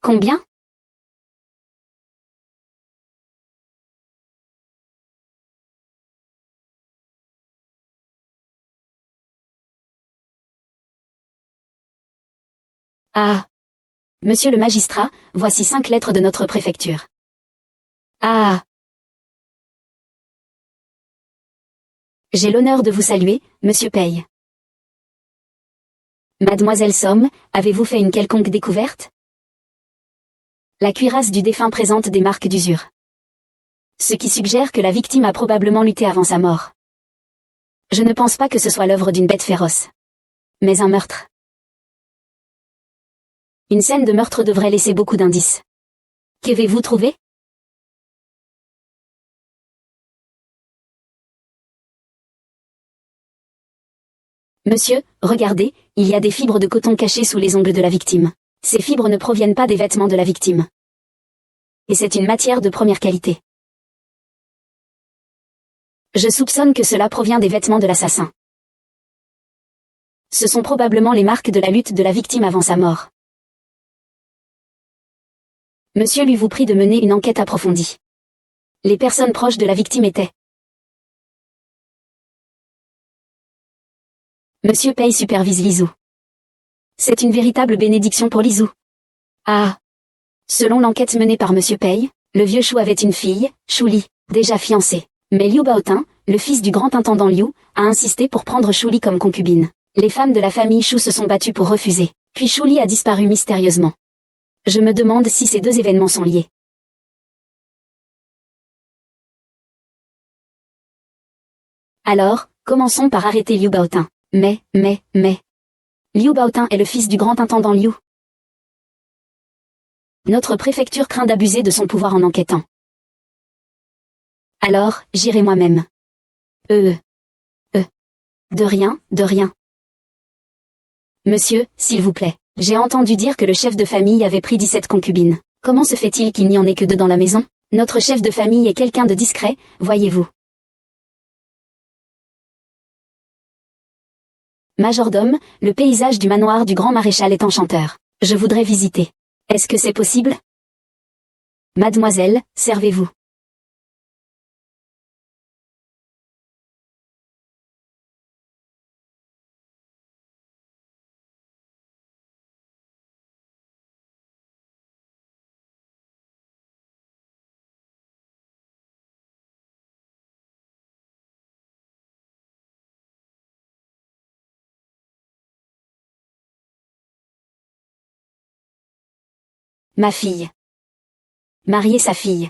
Combien? Ah. Monsieur le magistrat, voici 5 lettres de notre préfecture. Ah. J'ai l'honneur de vous saluer, monsieur Paye. Mademoiselle Somme, avez-vous fait une quelconque découverte? La cuirasse du défunt présente des marques d'usure. Ce qui suggère que la victime a probablement lutté avant sa mort. Je ne pense pas que ce soit l'œuvre d'une bête féroce. Mais un meurtre. Une scène de meurtre devrait laisser beaucoup d'indices. Qu'avez-vous trouvé? Monsieur, regardez, il y a des fibres de coton cachées sous les ongles de la victime. Ces fibres ne proviennent pas des vêtements de la victime. Et c'est une matière de première qualité. Je soupçonne que cela provient des vêtements de l'assassin. Ce sont probablement les marques de la lutte de la victime avant sa mort. Monsieur lui vous prie de mener une enquête approfondie. Les personnes proches de la victime étaient. Monsieur Paye supervise Lizou. C'est une véritable bénédiction pour Lizou. Ah. Selon l'enquête menée par Monsieur Paye, le vieux Chou avait une fille, Chouli, déjà fiancée. Mais Liu Baotin, le fils du grand intendant Liu, a insisté pour prendre Chouli comme concubine. Les femmes de la famille Chou se sont battues pour refuser. Puis Chouli a disparu mystérieusement. Je me demande si ces 2 événements sont liés. Alors, commençons par arrêter Liu Baotin. Mais. Liu Baotin est le fils du grand intendant Liu. Notre préfecture craint d'abuser de son pouvoir en enquêtant. Alors, j'irai moi-même. De rien. Monsieur, s'il vous plaît, j'ai entendu dire que le chef de famille avait pris 17 concubines. Comment se fait-il qu'il n'y en ait que 2 dans la maison? Notre chef de famille est quelqu'un de discret, voyez-vous. Majordome, le paysage du manoir du grand maréchal est enchanteur. Je voudrais visiter. Est-ce que c'est possible? Mademoiselle, servez-vous. Ma fille. Marier sa fille.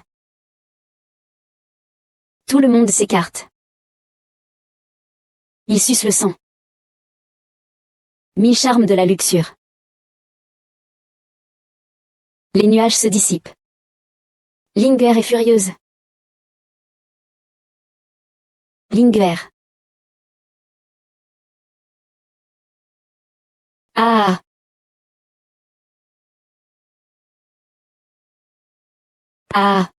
Tout le monde s'écarte. Il suce le sang. 1000 charmes de la luxure. Les nuages se dissipent. Linger est furieuse. Linger. Ah. Ah.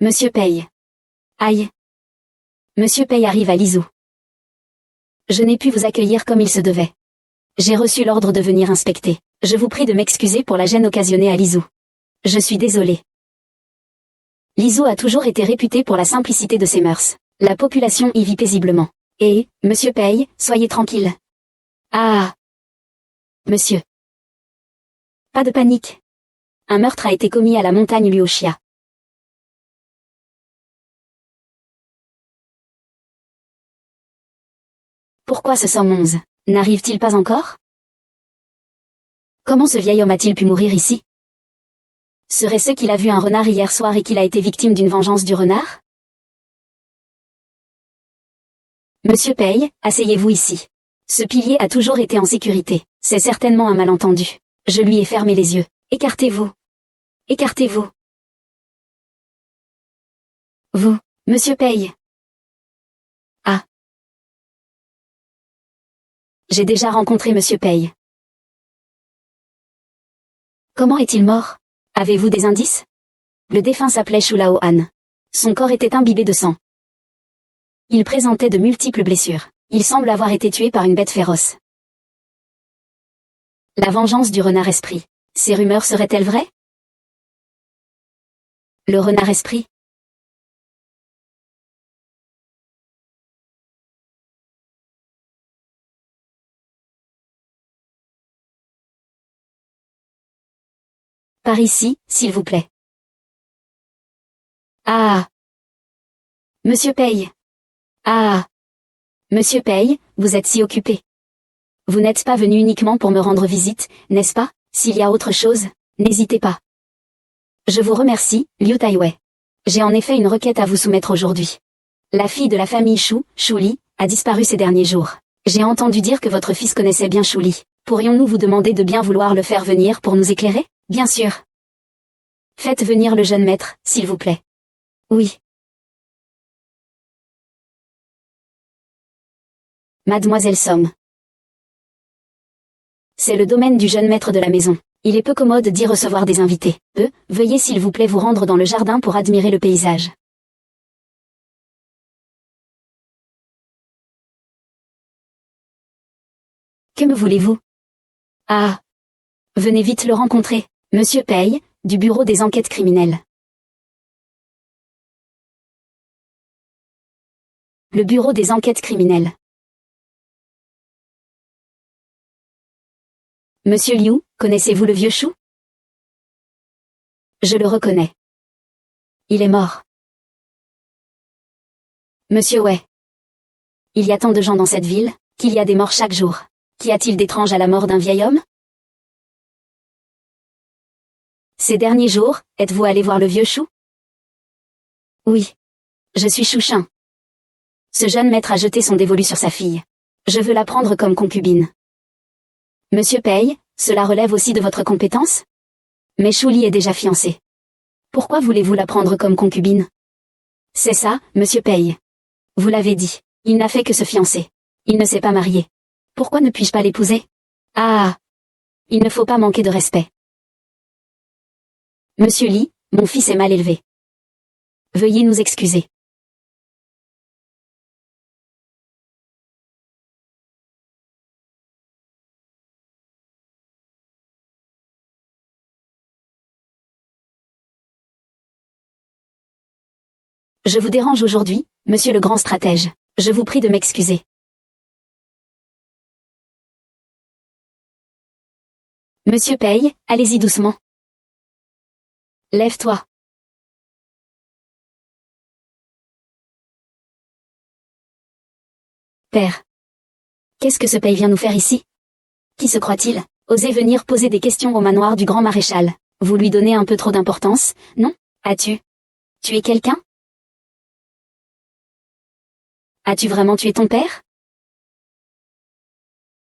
Monsieur Paye. Aïe. Monsieur Paye arrive à Lizou. Je n'ai pu vous accueillir comme il se devait. J'ai reçu l'ordre de venir inspecter. Je vous prie de m'excuser pour la gêne occasionnée à Lizou. Je suis désolé. Lizou a toujours été réputé pour la simplicité de ses mœurs. La population y vit paisiblement. Et, monsieur Paye, soyez tranquille. Ah. Monsieur. Pas de panique. Un meurtre a été commis à la montagne Luoxia. Pourquoi ce somme 11 n'arrive-t-il pas encore? Comment ce vieil homme a-t-il pu mourir ici? Serait-ce qu'il a vu un renard hier soir et qu'il a été victime d'une vengeance du renard? Monsieur Paye, asseyez-vous ici. Ce pilier a toujours été en sécurité. C'est certainement un malentendu. Je lui ai fermé les yeux. Écartez-vous. Écartez-vous. Vous, monsieur Paye. Ah. J'ai déjà rencontré monsieur Paye. Comment est-il mort? Avez-vous des indices? Le défunt s'appelait Shulao Han. Son corps était imbibé de sang. Il présentait de multiples blessures. Il semble avoir été tué par une bête féroce. La vengeance du renard esprit. Ces rumeurs seraient-elles vraies? Le renard esprit. Par ici, s'il vous plaît. Ah! Monsieur Paye. Ah! Monsieur Paye, vous êtes si occupé. Vous n'êtes pas venu uniquement pour me rendre visite, n'est-ce pas? S'il y a autre chose, n'hésitez pas. Je vous remercie, Liu Taiwei. J'ai en effet une requête à vous soumettre aujourd'hui. La fille de la famille Shu Li, a disparu ces derniers jours. J'ai entendu dire que votre fils connaissait bien Shu Li. Pourrions-nous vous demander de bien vouloir le faire venir pour nous éclairer? Bien sûr. Faites venir le jeune maître, s'il vous plaît. Oui. Mademoiselle Somme. C'est le domaine du jeune maître de la maison. Il est peu commode d'y recevoir des invités. Veuillez s'il vous plaît vous rendre dans le jardin pour admirer le paysage. Que me voulez-vous? Ah! Venez vite le rencontrer, Monsieur Paye, du bureau des enquêtes criminelles. Le bureau des enquêtes criminelles. Monsieur Liu, connaissez-vous le vieux Chou? Je le reconnais. Il est mort. Monsieur Wei. Il y a tant de gens dans cette ville, qu'il y a des morts chaque jour. Qu'y a-t-il d'étrange à la mort d'un vieil homme? Ces derniers jours, êtes-vous allé voir le vieux Chou? Oui. Je suis Chouchin. Ce jeune maître a jeté son dévolu sur sa fille. Je veux la prendre comme concubine. Monsieur Paye, cela relève aussi de votre compétence? Mais Chouli est déjà fiancé. Pourquoi voulez-vous la prendre comme concubine? C'est ça, Monsieur Paye. Vous l'avez dit, il n'a fait que se fiancer. Il ne s'est pas marié. Pourquoi ne puis-je pas l'épouser? Ah! Il ne faut pas manquer de respect. Monsieur Li, mon fils est mal élevé. Veuillez nous excuser. Je vous dérange aujourd'hui, monsieur le grand stratège. Je vous prie de m'excuser. Monsieur Paye, allez-y doucement. Lève-toi. Père. Qu'est-ce que ce Paye vient nous faire ici? Qui se croit-il? Osez venir poser des questions au manoir du grand maréchal. Vous lui donnez un peu trop d'importance, non? As-tu tué quelqu'un? As-tu vraiment tué ton père?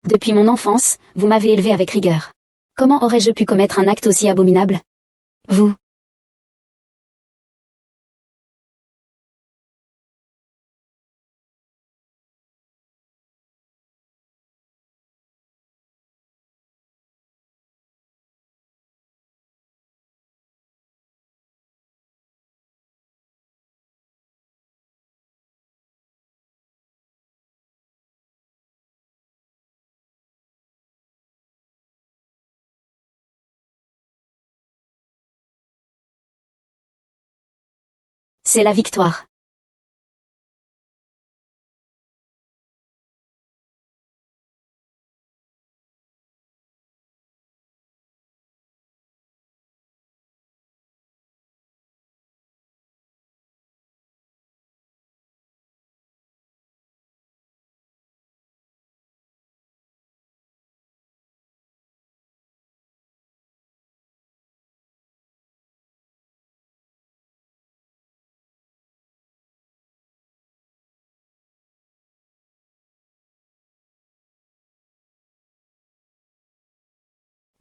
Depuis mon enfance, vous m'avez élevé avec rigueur. Comment aurais-je pu commettre un acte aussi abominable? Vous. C'est la victoire.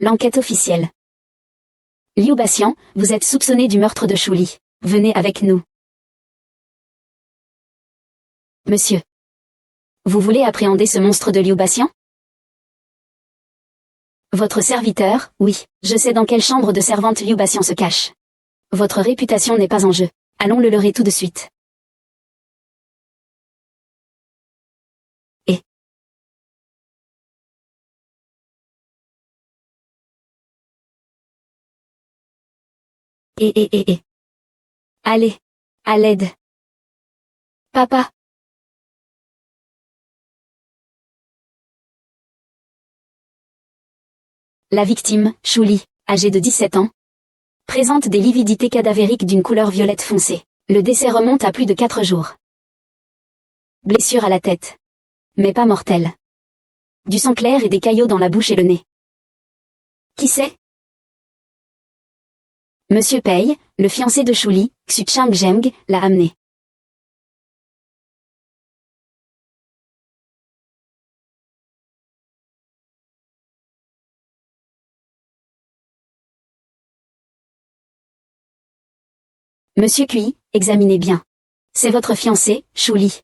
L'enquête officielle. Liu Baxian, vous êtes soupçonné du meurtre de Chouli. Venez avec nous. Monsieur. Vous voulez appréhender ce monstre de Liu Baxian? Votre serviteur, oui, je sais dans quelle chambre de servante Liu Baxian se cache. Votre réputation n'est pas en jeu. Allons le leurrer tout de suite. Et. Allez, à l'aide. Papa. La victime, Shuli, âgée de 17 ans, présente des lividités cadavériques d'une couleur violette foncée. Le décès remonte à plus de 4 jours. Blessure à la tête. Mais pas mortelle. Du sang clair et des caillots dans la bouche et le nez. Qui c'est? Monsieur Pei, le fiancé de Shuli, Xu Chang-Zheng, l'a amené. Monsieur Cui, examinez bien. C'est votre fiancé, Shuli.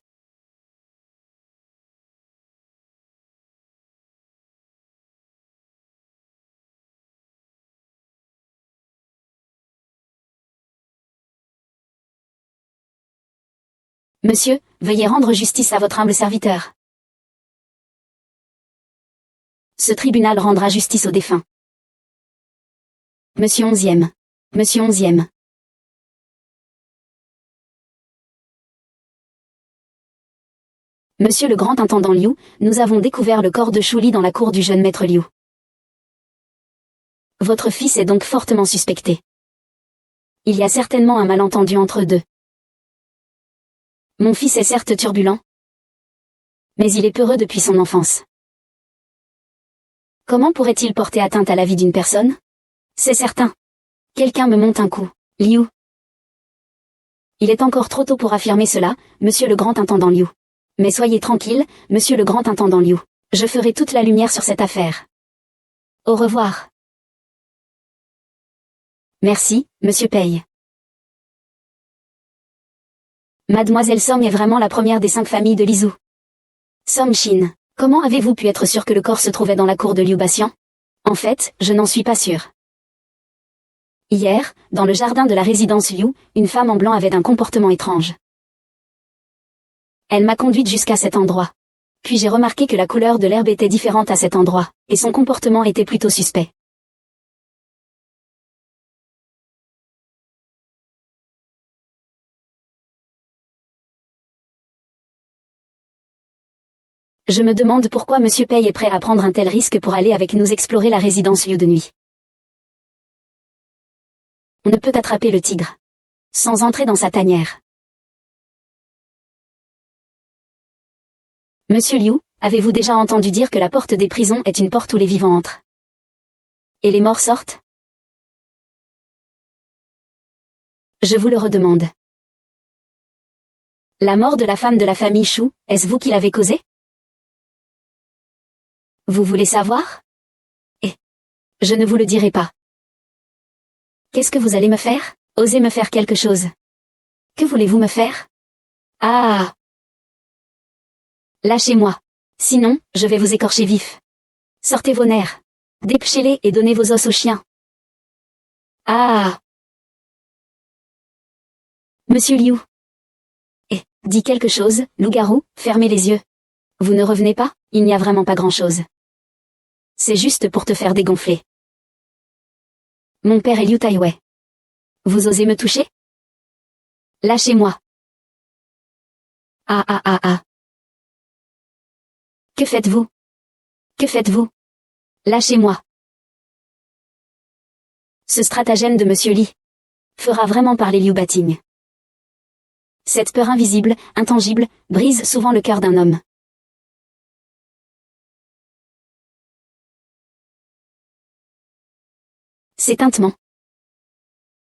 Monsieur, veuillez rendre justice à votre humble serviteur. Ce tribunal rendra justice aux défunts. Monsieur 11e. Monsieur 11e. Monsieur le grand intendant Liu, nous avons découvert le corps de Shuli dans la cour du jeune maître Liu. Votre fils est donc fortement suspecté. Il y a certainement un malentendu entre eux deux. Mon fils est certes turbulent, mais il est peureux depuis son enfance. Comment pourrait-il porter atteinte à la vie d'une personne? C'est certain. Quelqu'un me monte un coup. Liu. Il est encore trop tôt pour affirmer cela, monsieur le grand intendant Liu. Mais soyez tranquille, monsieur le grand intendant Liu. Je ferai toute la lumière sur cette affaire. Au revoir. Merci, monsieur Pei. Mademoiselle Song est vraiment la première des 5 familles de Lizou. Song Shin, comment avez-vous pu être sûr que le corps se trouvait dans la cour de Liu Baxian? En fait, je n'en suis pas sûr. Hier, dans le jardin de la résidence Liu, une femme en blanc avait un comportement étrange. Elle m'a conduite jusqu'à cet endroit. Puis j'ai remarqué que la couleur de l'herbe était différente à cet endroit, et son comportement était plutôt suspect. Je me demande pourquoi Monsieur Pei est prêt à prendre un tel risque pour aller avec nous explorer la résidence Liu de nuit. On ne peut attraper le tigre sans entrer dans sa tanière. Monsieur Liu, avez-vous déjà entendu dire que la porte des prisons est une porte où les vivants entrent et les morts sortent? Je vous le redemande. La mort de la femme de la famille Shu, est-ce vous qui l'avez causée? Vous voulez savoir? Je ne vous le dirai pas. Qu'est-ce que vous allez me faire? Osez me faire quelque chose. Que voulez-vous me faire? Ah! Lâchez-moi. Sinon, je vais vous écorcher vif. Sortez vos nerfs. Dépêchez-les et donnez vos os aux chiens. Ah! Monsieur Liu. Dis quelque chose, loup-garou, fermez les yeux. Vous ne revenez pas? Il n'y a vraiment pas grand-chose. C'est juste pour te faire dégonfler. Mon père est Liu Taiwei. Vous osez me toucher? Lâchez-moi. Ah. Que faites-vous? Que faites-vous? Lâchez-moi. Ce stratagème de Monsieur Li fera vraiment parler Liu Bating. Cette peur invisible, intangible, brise souvent le cœur d'un homme. C'est tintement.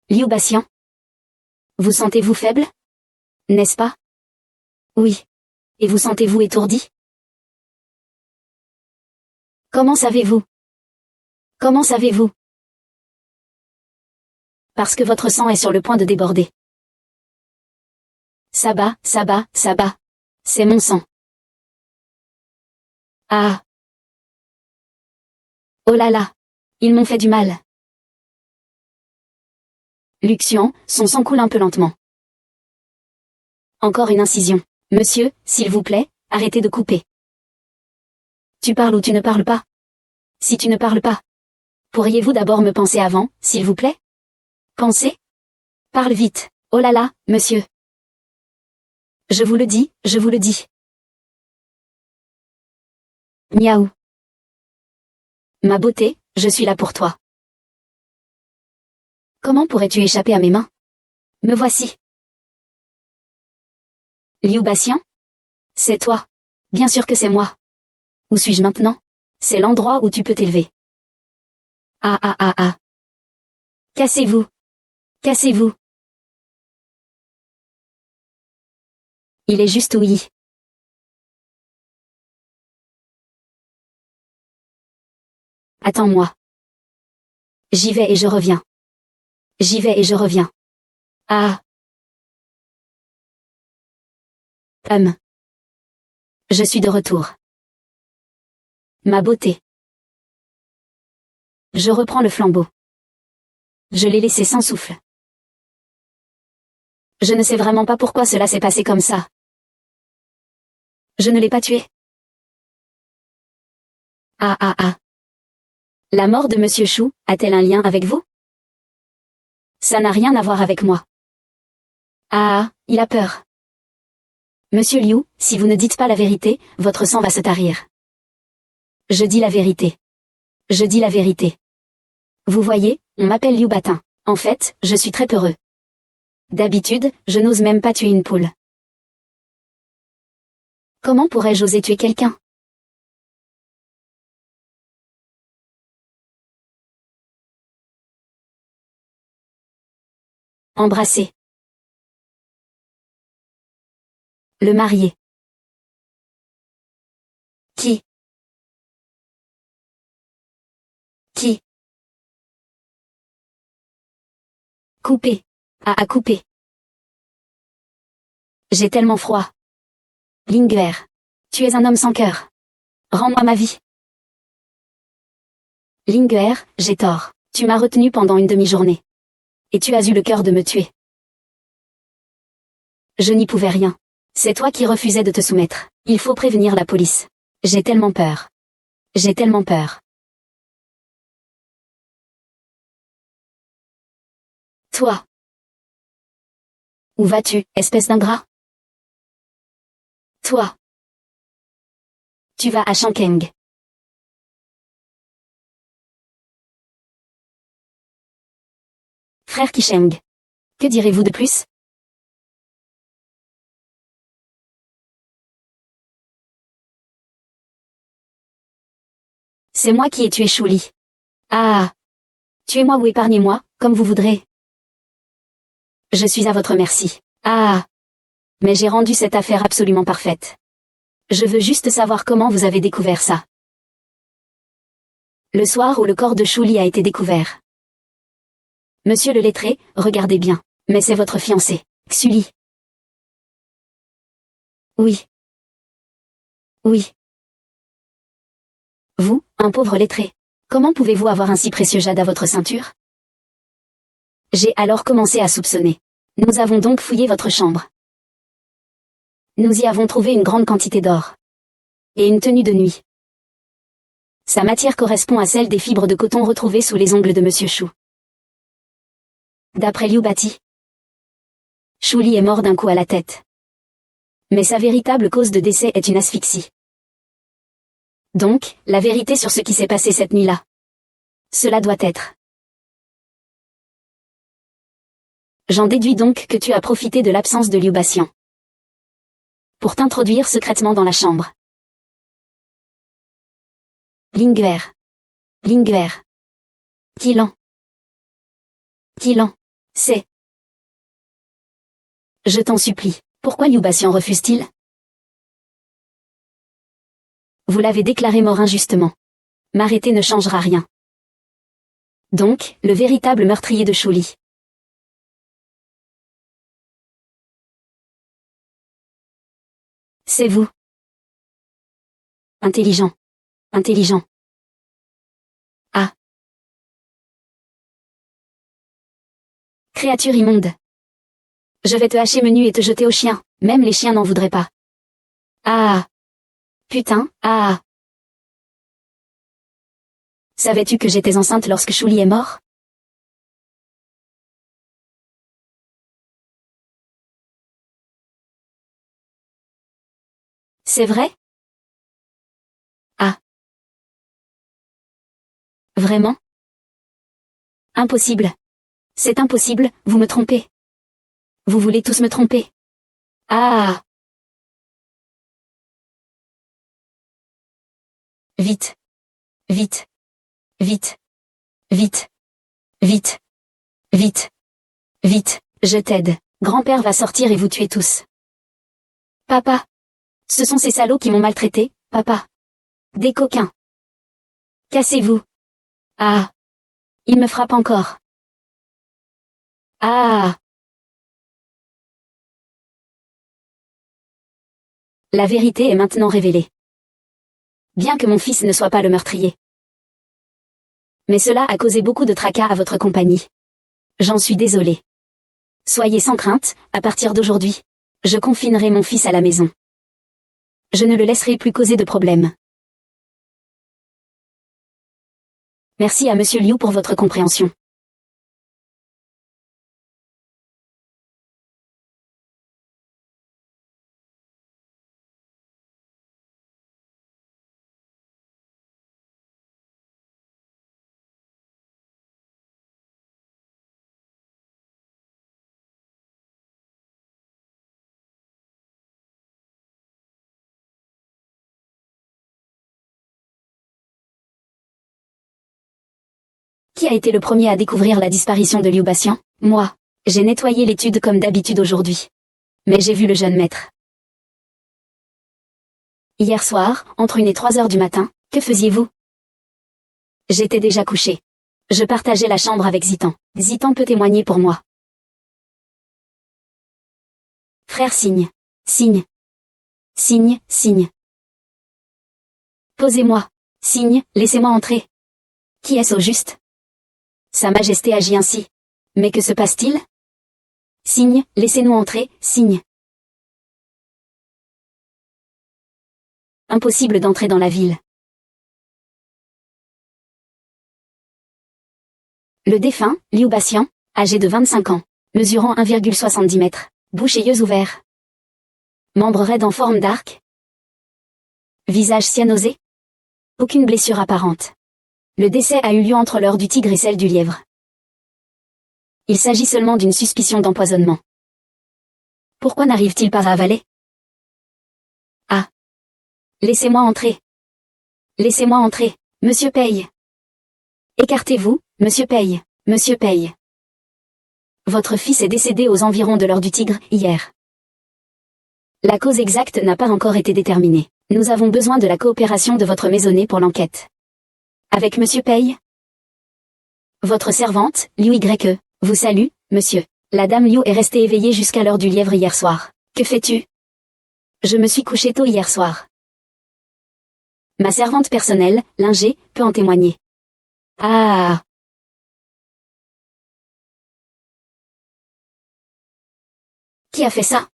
Liu Baxian. Vous sentez-vous faible? N'est-ce pas? Oui. Et vous sentez-vous étourdi? Comment savez-vous? Comment savez-vous? Parce que votre sang est sur le point de déborder. Ça bat. C'est mon sang. Ah. Oh là là. Ils m'ont fait du mal. Luxian, son sang coule un peu lentement. Encore une incision. Monsieur, s'il vous plaît, arrêtez de couper. Tu parles ou tu ne parles pas? Si tu ne parles pas, pourriez-vous d'abord me penser avant, s'il vous plaît? Penser? Parle vite. Oh là là, monsieur. Je vous le dis, je vous le dis. Miaou. Ma beauté, je suis là pour toi. Comment pourrais-tu échapper à mes mains? Me voici. Liu Batian? C'est toi. Bien sûr que c'est moi. Où suis-je maintenant? C'est l'endroit où tu peux t'élever. Ah ah ah ah. Cassez-vous. Cassez-vous. Il est juste oui. Attends-moi. J'y vais et je reviens. J'y vais et je reviens. Ah. Je suis de retour. Ma beauté. Je reprends le flambeau. Je l'ai laissé sans souffle. Je ne sais vraiment pas pourquoi cela s'est passé comme ça. Je ne l'ai pas tué. Ah ah ah. La mort de Monsieur Chou a-t-elle un lien avec vous? Ça n'a rien à voir avec moi. Ah, il a peur. Monsieur Liu, si vous ne dites pas la vérité, votre sang va se tarir. Je dis la vérité. Je dis la vérité. Vous voyez, on m'appelle Liu Batin. En fait, je suis très peureux. D'habitude, je n'ose même pas tuer une poule. Comment pourrais-je oser tuer quelqu'un? Embrasser. Le marier. Qui? Qui? Couper. À couper. J'ai tellement froid. Linguer. Tu es un homme sans cœur. Rends-moi ma vie. Linguer, j'ai tort. Tu m'as retenu pendant une demi-journée. Et tu as eu le cœur de me tuer. Je n'y pouvais rien. C'est toi qui refusais de te soumettre. Il faut prévenir la police. J'ai tellement peur. J'ai tellement peur. Toi. Où vas-tu, espèce d'ingrat? Toi. Tu vas à Shankeng. Frère Kisheng. Que direz-vous de plus? C'est moi qui ai tué Chouli. Ah. Tuez-moi ou épargnez-moi, comme vous voudrez. Je suis à votre merci. Ah. Mais j'ai rendu cette affaire absolument parfaite. Je veux juste savoir comment vous avez découvert ça. Le soir où le corps de Chouli a été découvert. Monsieur le lettré, regardez bien. Mais c'est votre fiancé, Xuli. Oui. Oui. Vous, un pauvre lettré. Comment pouvez-vous avoir un si précieux jade à votre ceinture? J'ai alors commencé à soupçonner. Nous avons donc fouillé votre chambre. Nous y avons trouvé une grande quantité d'or. Et une tenue de nuit. Sa matière correspond à celle des fibres de coton retrouvées sous les ongles de Monsieur Chou. D'après Liu Bati, Chouli est mort d'un coup à la tête. Mais sa véritable cause de décès est une asphyxie. Donc, la vérité sur ce qui s'est passé cette nuit-là. Cela doit être. J'en déduis donc que tu as profité de l'absence de Liu Batian pour t'introduire secrètement dans la chambre. Linguer. Linguer. Kilan. Kilan. C'est. Je t'en supplie. Pourquoi Liu Batian refuse-t-il? Vous l'avez déclaré mort injustement. M'arrêter ne changera rien. Donc, le véritable meurtrier de Chouli. C'est vous. Intelligent. Intelligent. Ah. Créature immonde. Je vais te hacher menu et te jeter aux chiens. Même les chiens n'en voudraient pas. Ah. Putain, ah. Savais-tu que j'étais enceinte lorsque Chouli est mort? C'est vrai? Ah. Vraiment? Impossible. C'est impossible, vous me trompez. Vous voulez tous me tromper. Ah. Vite. Vite. Vite. Vite. Vite. Vite. Vite. Je t'aide. Grand-père va sortir et vous tuer tous. Papa. Ce sont ces salauds qui m'ont maltraité, papa. Des coquins. Cassez-vous. Ah. Il me frappe encore. Ah. La vérité est maintenant révélée. Bien que mon fils ne soit pas le meurtrier. Mais cela a causé beaucoup de tracas à votre compagnie. J'en suis désolé. Soyez sans crainte, à partir d'aujourd'hui, je confinerai mon fils à la maison. Je ne le laisserai plus causer de problèmes. Merci à Monsieur Liu pour votre compréhension. Qui a été le premier à découvrir la disparition de Liu Baxian? Moi. J'ai nettoyé l'étude comme d'habitude aujourd'hui. Mais j'ai vu le jeune maître. Hier soir, entre 1 et 3 heures du matin, que faisiez-vous? J'étais déjà couché. Je partageais la chambre avec Zitan. Zitan peut témoigner pour moi. Frère signe. Signe. Signe, signe. Posez-moi. Signe, laissez-moi entrer. Qui est-ce au juste? Sa Majesté agit ainsi. Mais que se passe-t-il? Signe, laissez-nous entrer, signe. Impossible d'entrer dans la ville. Le défunt, Liu Baxian, âgé de 25 ans, mesurant 1,70 m, bouche et yeux ouverts. Membre raide en forme d'arc. Visage cyanosé. Aucune blessure apparente. Le décès a eu lieu entre l'heure du tigre et celle du lièvre. Il s'agit seulement d'une suspicion d'empoisonnement. Pourquoi n'arrive-t-il pas à avaler? Ah. Laissez-moi entrer. Laissez-moi entrer, Monsieur Paye. Écartez-vous, Monsieur Paye, Monsieur Paye. Votre fils est décédé aux environs de l'heure du tigre, hier. La cause exacte n'a pas encore été déterminée. Nous avons besoin de la coopération de votre maisonnée pour l'enquête. Avec Monsieur Paye? Votre servante, Liu YE, vous salue, monsieur. La dame Liu est restée éveillée jusqu'à l'heure du lièvre hier soir. Que fais-tu? Je me suis couché tôt hier soir. Ma servante personnelle, Lingé, peut en témoigner. Ah. Qui a fait ça?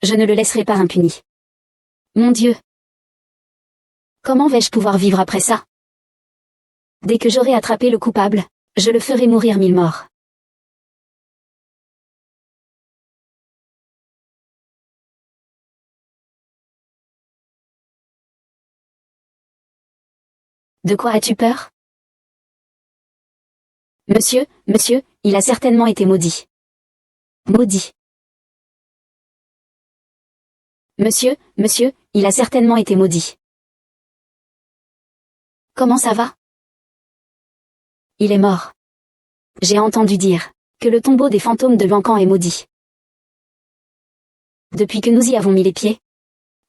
Je ne le laisserai pas impuni. Mon Dieu. Comment vais-je pouvoir vivre après ça? Dès que j'aurai attrapé le coupable, je le ferai mourir 1000 morts. De quoi as-tu peur? Monsieur, il a certainement été maudit. Maudit. Monsieur, il a certainement été maudit. Comment ça va? Il est mort. J'ai entendu dire que le tombeau des fantômes de Luancan est maudit. Depuis que nous y avons mis les pieds,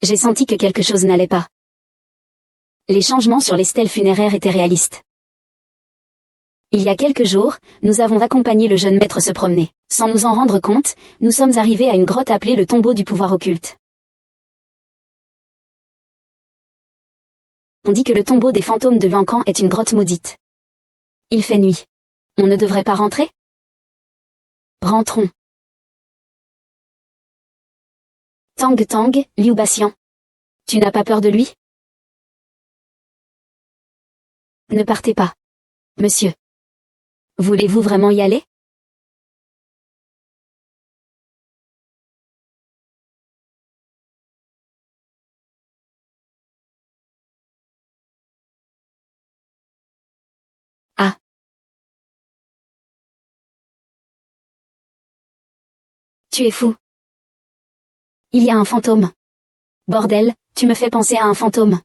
j'ai senti que quelque chose n'allait pas. Les changements sur les stèles funéraires étaient réalistes. Il y a quelques jours, nous avons accompagné le jeune maître se promener. Sans nous en rendre compte, nous sommes arrivés à une grotte appelée le tombeau du pouvoir occulte. On dit que le tombeau des fantômes de Luancan est une grotte maudite. Il fait nuit. On ne devrait pas rentrer? Rentrons. Tang Tang, Liu Basian. Tu n'as pas peur de lui? Ne partez pas. Monsieur. Voulez-vous vraiment y aller? Ah. Tu es fou. Il y a un fantôme. Bordel, tu me fais penser à un fantôme.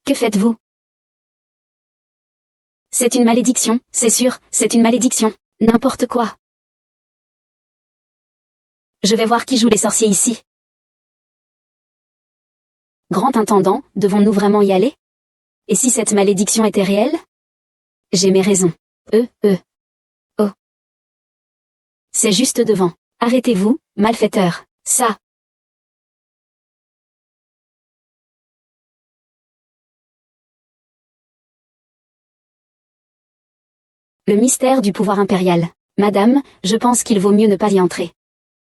Que faites-vous? C'est une malédiction, c'est sûr, c'est une malédiction. N'importe quoi. Je vais voir qui joue les sorciers ici. Grand intendant, devons-nous vraiment y aller? Et si cette malédiction était réelle? J'ai mes raisons. Oh. C'est juste devant. Arrêtez-vous, malfaiteur. Ça. Le mystère du pouvoir impérial. Madame, je pense qu'il vaut mieux ne pas y entrer.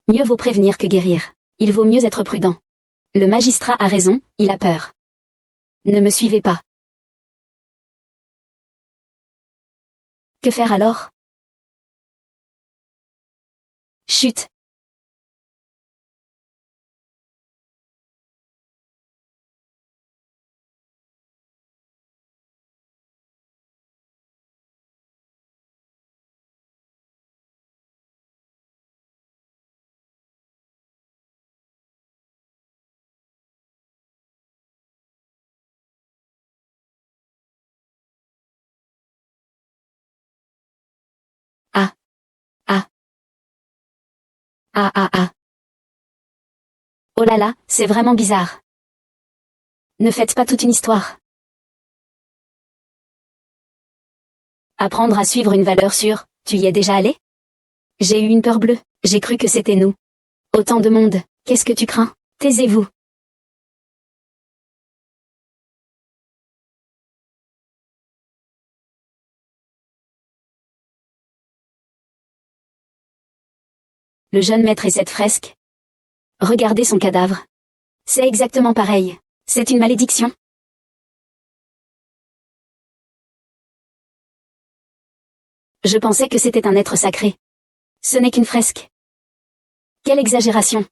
Mieux vaut prévenir que guérir. Il vaut mieux être prudent. Le magistrat a raison, il a peur. Ne me suivez pas. Que faire alors? Chut. Ah. Ah. Ah. Oh là là, c'est vraiment bizarre. Ne faites pas toute une histoire. Apprendre à suivre une valeur sûre, tu y es déjà allé? J'ai eu une peur bleue, j'ai cru que c'était nous. Autant de monde, qu'est-ce que tu crains? Taisez-vous. Le jeune maître et cette fresque. Regardez son cadavre. C'est exactement pareil. C'est une malédiction. Je pensais que c'était un être sacré. Ce n'est qu'une fresque. Quelle exagération.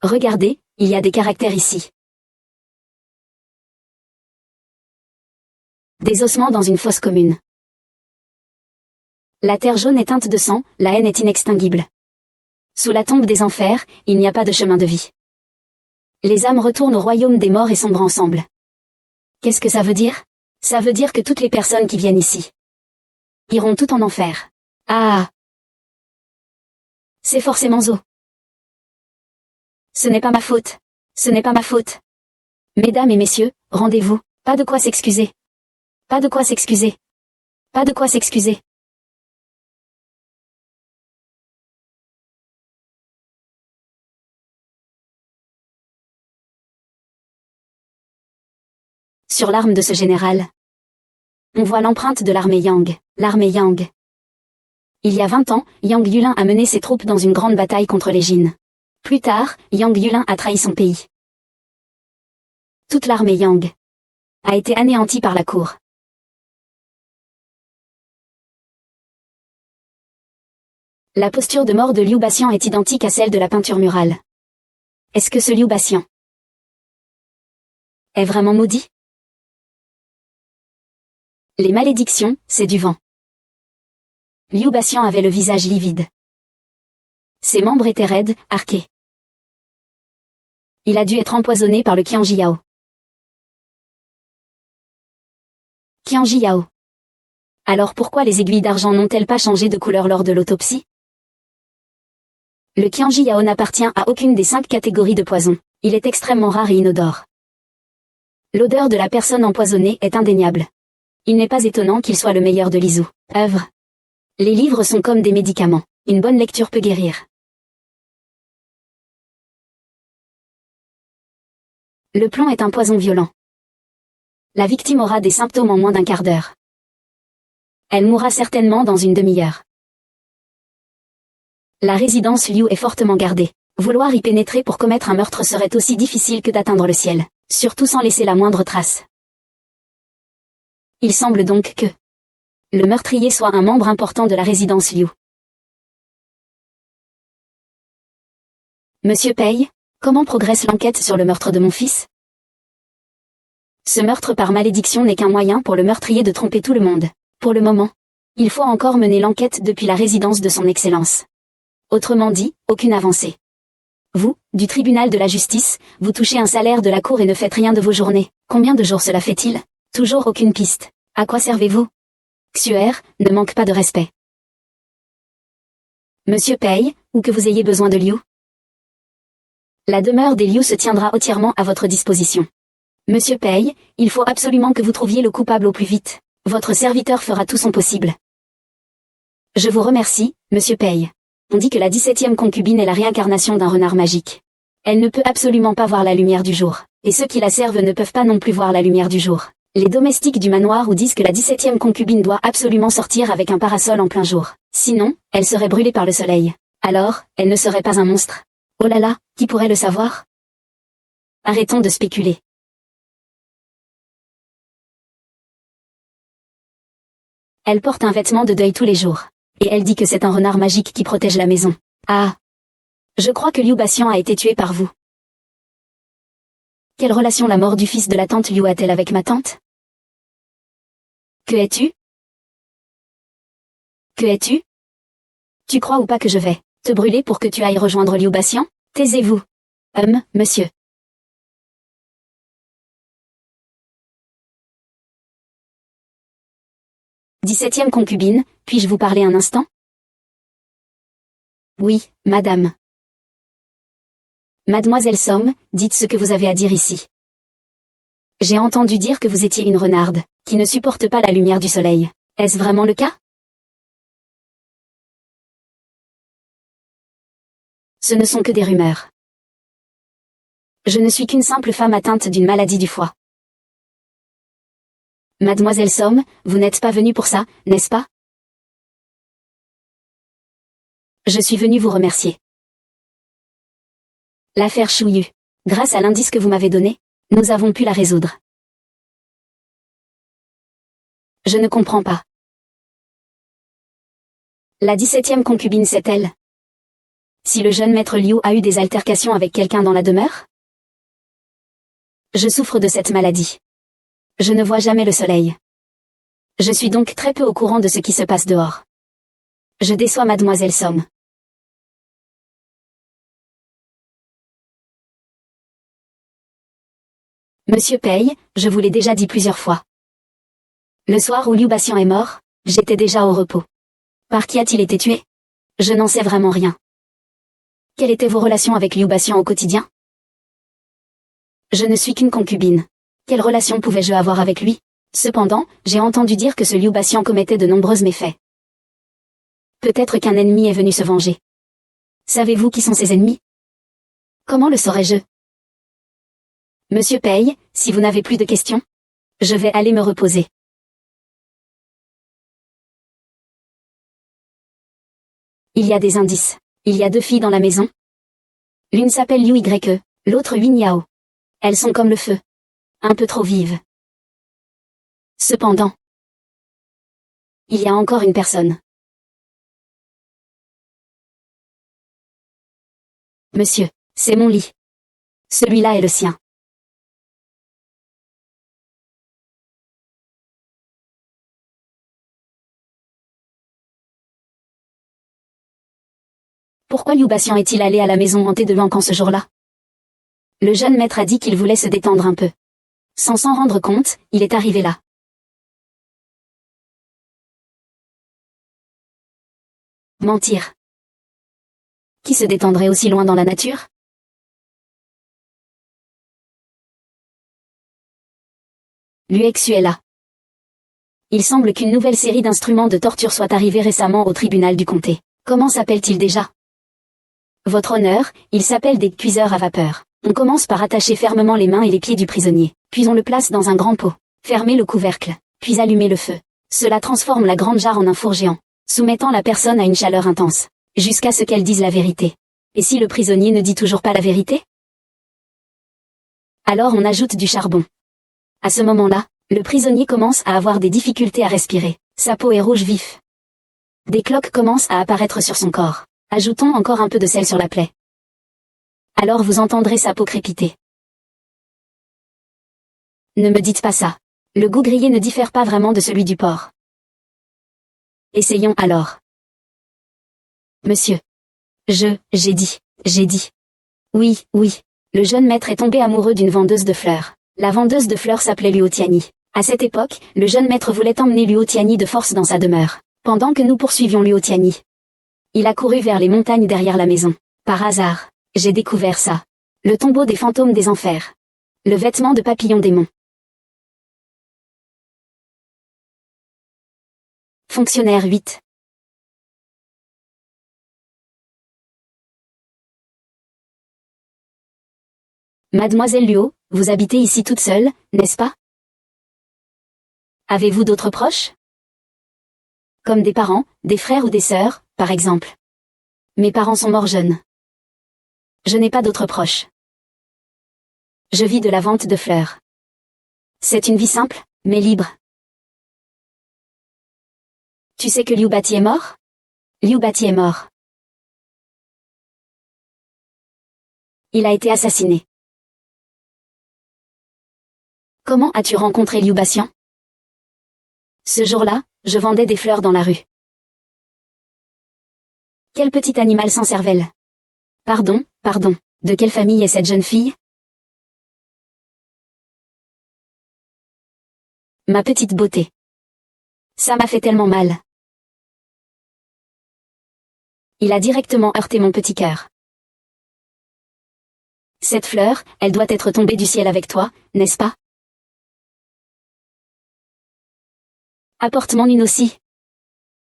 Regardez, il y a des caractères ici. Des ossements dans une fosse commune. La terre jaune est teinte de sang, la haine est inextinguible. Sous la tombe des enfers, il n'y a pas de chemin de vie. Les âmes retournent au royaume des morts et sombrent ensemble. Qu'est-ce que ça veut dire? Ça veut dire que toutes les personnes qui viennent ici iront toutes en enfer. Ah! C'est forcément Zo. Ce n'est pas ma faute. Ce n'est pas ma faute. Mesdames et messieurs, rendez-vous. Pas de quoi s'excuser. Pas de quoi s'excuser. Pas de quoi s'excuser. Sur l'arme de ce général, on voit l'empreinte de l'armée Yang. L'armée Yang. Il y a 20 ans, Yang Yulin a mené ses troupes dans une grande bataille contre les Jin. Plus tard, Yang Yulin a trahi son pays. Toute l'armée Yang a été anéantie par la cour. La posture de mort de Liu Basian est identique à celle de la peinture murale. Est-ce que ce Liu Basian est vraiment maudit? Les malédictions, c'est du vent. Liu Basian avait le visage livide. Ses membres étaient raides, arqués. Il a dû être empoisonné par le Qianji Yao. Qianji Yao. Alors pourquoi les aiguilles d'argent n'ont-elles pas changé de couleur lors de l'autopsie? Le Qianji Yao n'appartient à aucune des 5 catégories de poison. Il est extrêmement rare et inodore. L'odeur de la personne empoisonnée est indéniable. Il n'est pas étonnant qu'il soit le meilleur de Lisu. Œuvre. Les livres sont comme des médicaments. Une bonne lecture peut guérir. Le plomb est un poison violent. La victime aura des symptômes en moins d'un quart d'heure. Elle mourra certainement dans une demi-heure. La résidence Liu est fortement gardée. Vouloir y pénétrer pour commettre un meurtre serait aussi difficile que d'atteindre le ciel, surtout sans laisser la moindre trace. Il semble donc que le meurtrier soit un membre important de la résidence Liu. Monsieur Pei, comment progresse l'enquête sur le meurtre de mon fils? Ce meurtre par malédiction n'est qu'un moyen pour le meurtrier de tromper tout le monde. Pour le moment, il faut encore mener l'enquête depuis la résidence de son Excellence. Autrement dit, aucune avancée. Vous, du tribunal de la justice, vous touchez un salaire de la cour et ne faites rien de vos journées. Combien de jours cela fait-il? Toujours aucune piste. À quoi servez-vous? Xuer, ne manque pas de respect. Monsieur Pei, ou que vous ayez besoin de Liu. La demeure des Liu se tiendra entièrement à votre disposition. Monsieur Pei, il faut absolument que vous trouviez le coupable au plus vite. Votre serviteur fera tout son possible. Je vous remercie, Monsieur Pei. On dit que la 17e concubine est la réincarnation d'un renard magique. Elle ne peut absolument pas voir la lumière du jour, et ceux qui la servent ne peuvent pas non plus voir la lumière du jour. Les domestiques du manoir ou disent que la 17e concubine doit absolument sortir avec un parasol en plein jour. Sinon, elle serait brûlée par le soleil. Alors, elle ne serait pas un monstre. Oh là là, qui pourrait le savoir? Arrêtons de spéculer. Elle porte un vêtement de deuil tous les jours. Et elle dit que c'est un renard magique qui protège la maison. Ah! Je crois que Liu Batian a été tué par vous. Quelle relation la mort du fils de la tante Liu a-t-elle avec ma tante? Que es-tu? Que es-tu? Tu crois ou pas que je vais te brûler pour que tu ailles rejoindre Liu Batian? Taisez-vous. Monsieur. Dix-septième concubine, puis-je vous parler un instant? Oui, madame. Mademoiselle Somme, dites ce que vous avez à dire ici. J'ai entendu dire que vous étiez une renarde, qui ne supporte pas la lumière du soleil. Est-ce vraiment le cas? Ce ne sont que des rumeurs. Je ne suis qu'une simple femme atteinte d'une maladie du foie. Mademoiselle Somme, vous n'êtes pas venue pour ça, n'est-ce pas? Je suis venue vous remercier. L'affaire Chouillu. Grâce à l'indice que vous m'avez donné, nous avons pu la résoudre. Je ne comprends pas. La 17e concubine, c'est elle. Si le jeune maître Liu a eu des altercations avec quelqu'un dans la demeure? Je souffre de cette maladie. Je ne vois jamais le soleil. Je suis donc très peu au courant de ce qui se passe dehors. Je déçois Mademoiselle Somme. Monsieur Pei, je vous l'ai déjà dit plusieurs fois. Le soir où Liu Batian est mort, j'étais déjà au repos. Par qui a-t-il été tué? Je n'en sais vraiment rien. Quelles étaient vos relations avec Liu Batian au quotidien? Je ne suis qu'une concubine. Quelle relation pouvais-je avoir avec lui? Cependant, j'ai entendu dire que ce Liu Batian commettait de nombreux méfaits. Peut-être qu'un ennemi est venu se venger. Savez-vous qui sont ses ennemis? Comment le saurais-je? Monsieur Pei, si vous n'avez plus de questions, je vais aller me reposer. Il y a des indices. Il y a 2 filles dans la maison. L'une s'appelle Liu Ye, l'autre Yin Yao. Elles sont comme le feu. Un peu trop vives. Cependant, il y a encore une personne. Monsieur, c'est mon lit. Celui-là est le sien. Pourquoi Liu Batian est-il allé à la maison hantée de l'encan ce jour-là? Le jeune maître a dit qu'il voulait se détendre un peu. Sans s'en rendre compte, il est arrivé là. Mentir. Qui se détendrait aussi loin dans la nature? L'UXULA. Il semble qu'une nouvelle série d'instruments de torture soit arrivée récemment au tribunal du comté. Comment s'appelle-t-il déjà? Votre honneur, il s'appelle des cuiseurs à vapeur. On commence par attacher fermement les mains et les pieds du prisonnier, puis on le place dans un grand pot. Fermez le couvercle, puis allumez le feu. Cela transforme la grande jarre en un four géant, soumettant la personne à une chaleur intense, jusqu'à ce qu'elle dise la vérité. Et si le prisonnier ne dit toujours pas la vérité? Alors on ajoute du charbon. À ce moment-là, le prisonnier commence à avoir des difficultés à respirer. Sa peau est rouge vif. Des cloques commencent à apparaître sur son corps. Ajoutons encore un peu de sel sur la plaie. Alors vous entendrez sa peau crépiter. Ne me dites pas ça. Le goût grillé ne diffère pas vraiment de celui du porc. Essayons alors. Monsieur. J'ai dit. Oui. Le jeune maître est tombé amoureux d'une vendeuse de fleurs. La vendeuse de fleurs s'appelait Luotiani. À cette époque, le jeune maître voulait emmener Luotiani de force dans sa demeure. Pendant que nous poursuivions Luotiani, il a couru vers les montagnes derrière la maison. Par hasard, j'ai découvert ça. Le tombeau des fantômes des enfers. Le vêtement de papillon démon. Fonctionnaire 8. Mademoiselle Luo, vous habitez ici toute seule, n'est-ce pas? Avez-vous d'autres proches? Comme des parents, des frères ou des sœurs, par exemple. Mes parents sont morts jeunes. Je n'ai pas d'autres proches. Je vis de la vente de fleurs. C'est une vie simple, mais libre. Tu sais que Liu Bati est mort? Liu Bati est mort. Il a été assassiné. Comment as-tu rencontré Liu Batian? Ce jour-là, je vendais des fleurs dans la rue. Quel petit animal sans cervelle. Pardon. De quelle famille est cette jeune fille? Ma petite beauté. Ça m'a fait tellement mal. Il a directement heurté mon petit cœur. Cette fleur, elle doit être tombée du ciel avec toi, n'est-ce pas? Apporte-m'en une aussi.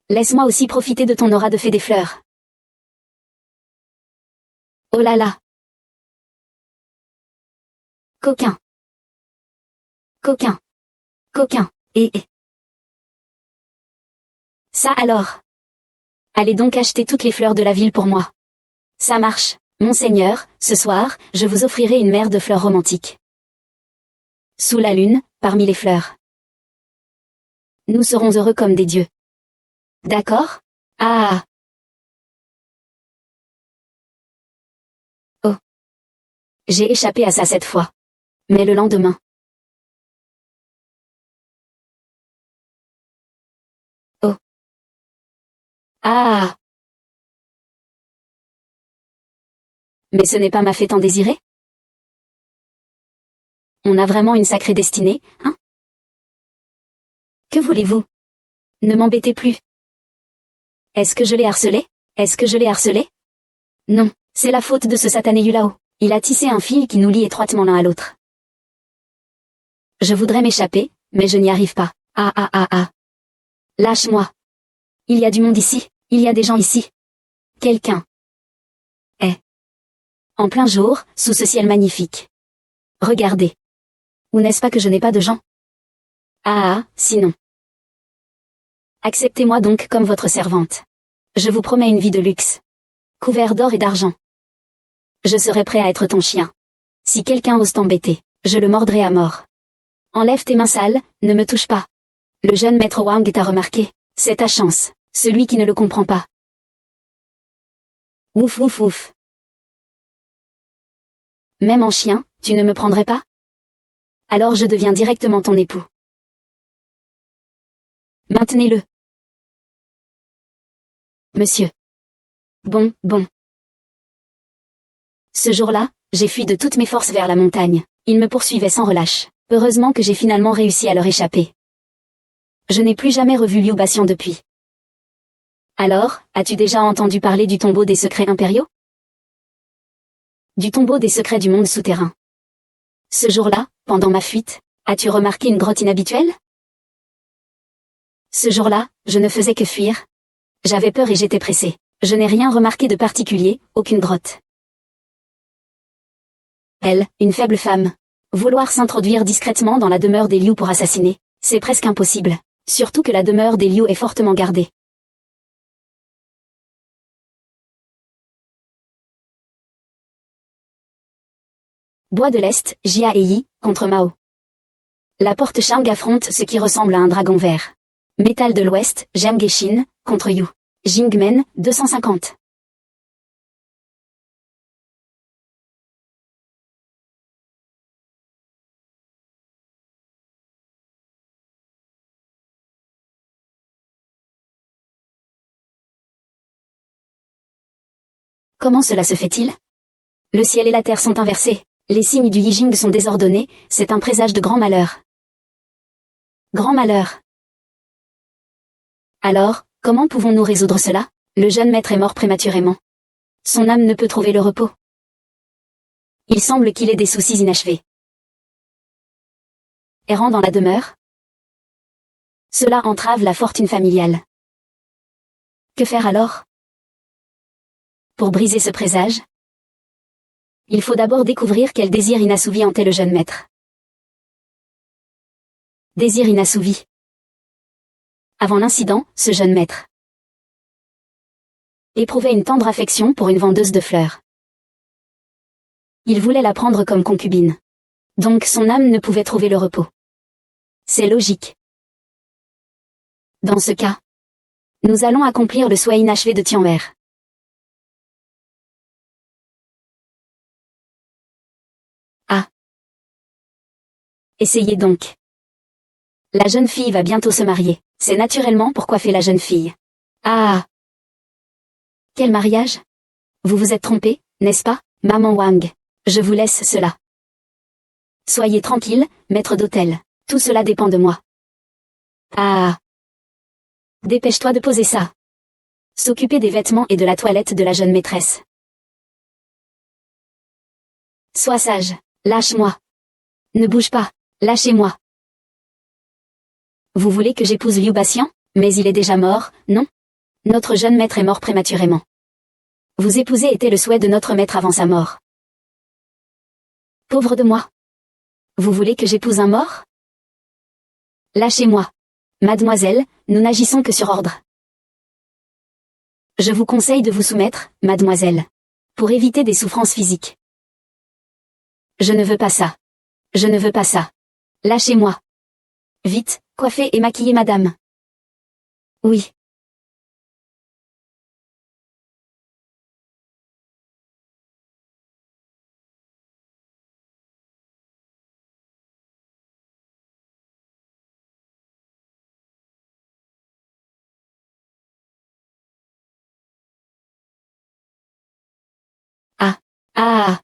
Laisse-moi aussi profiter de ton aura de fée des fleurs. Oh là là. Coquin. Et. Ça alors. Allez donc acheter toutes les fleurs de la ville pour moi. Ça marche, monseigneur, ce soir, je vous offrirai une mer de fleurs romantiques. Sous la lune, parmi les fleurs. Nous serons heureux comme des dieux. D'accord? Ah. Oh. J'ai échappé à ça cette fois. Mais le lendemain. Oh. Ah. Mais ce n'est pas ma fée tant désirée? On a vraiment une sacrée destinée, hein? Que voulez-vous? Ne m'embêtez plus. Est-ce que je l'ai harcelé? Non, c'est la faute de ce satané Yulao. Il a tissé un fil qui nous lie étroitement l'un à l'autre. Je voudrais m'échapper, mais je n'y arrive pas. Ah. Lâche-moi. Il y a du monde ici, il y a des gens ici. Quelqu'un est en plein jour, sous ce ciel magnifique. Regardez. Ou n'est-ce pas que je n'ai pas de gens? Ah, sinon. Acceptez-moi donc comme votre servante. Je vous promets une vie de luxe. Couvert d'or et d'argent. Je serai prêt à être ton chien. Si quelqu'un ose t'embêter, je le mordrai à mort. Enlève tes mains sales, ne me touche pas. Le jeune maître Wang t'a remarqué. C'est ta chance, celui qui ne le comprend pas. Ouf. Même en chien, tu ne me prendrais pas? Alors je deviens directement ton époux. Maintenez-le. Monsieur. Bon. Ce jour-là, j'ai fui de toutes mes forces vers la montagne. Ils me poursuivaient sans relâche. Heureusement que j'ai finalement réussi à leur échapper. Je n'ai plus jamais revu Liu Batian depuis. Alors, as-tu déjà entendu parler du tombeau des secrets impériaux? Du tombeau des secrets du monde souterrain. Ce jour-là, pendant ma fuite, As-tu remarqué une grotte inhabituelle? Ce jour-là, je ne faisais que fuir. J'avais peur et j'étais pressé. Je n'ai rien remarqué de particulier, aucune grotte. Elle, une faible femme. Vouloir s'introduire discrètement dans la demeure des Liu pour assassiner, c'est presque impossible. Surtout que la demeure des Liu est fortement gardée. Bois de l'Est, Jia et Yi, contre Mao. La porte Shang affronte ce qui ressemble à un dragon vert. Métal de l'Ouest, Jiang Geshin, contre Yu. Jingmen, 250. Comment cela se fait-il? Le ciel et la terre sont inversés. Les signes du Yijing sont désordonnés, c'est un présage de grand malheur. Grand malheur. Alors, comment pouvons-nous résoudre cela? Le jeune maître est mort prématurément. Son âme ne peut trouver le repos. Il semble qu'il ait des soucis inachevés. Errant dans la demeure, cela entrave la fortune familiale. Que faire alors? Pour briser ce présage, il faut d'abord découvrir quel désir inassouvi hantait le jeune maître. Désir inassouvi. Avant l'incident, ce jeune maître éprouvait une tendre affection pour une vendeuse de fleurs. Il voulait la prendre comme concubine. Donc son âme ne pouvait trouver le repos. C'est logique. Dans ce cas, nous allons accomplir le souhait inachevé de Tianwer. Ah. Essayez donc. La jeune fille va bientôt se marier. C'est naturellement pour coiffer la jeune fille. Ah. Quel mariage? Vous vous êtes trompé, n'est-ce pas, maman Wang? Je vous laisse cela. Soyez tranquille, maître d'hôtel. Tout cela dépend de moi. Ah. Dépêche-toi de poser ça. S'occuper des vêtements et de la toilette de la jeune maîtresse. Sois sage. Lâche-moi. Ne bouge pas. Lâchez-moi. Vous voulez que j'épouse Liu Baxian? Mais il est déjà mort, non? Notre jeune maître est mort prématurément. Vous épouser était le souhait de notre maître avant sa mort. Pauvre de moi. Vous voulez que j'épouse un mort? Lâchez-moi. Mademoiselle, nous n'agissons que sur ordre. Je vous conseille de vous soumettre, mademoiselle. Pour éviter des souffrances physiques. Je ne veux pas ça. Je ne veux pas ça. Lâchez-moi. Vite, coiffez et maquillez madame. Oui. Ah. Ah.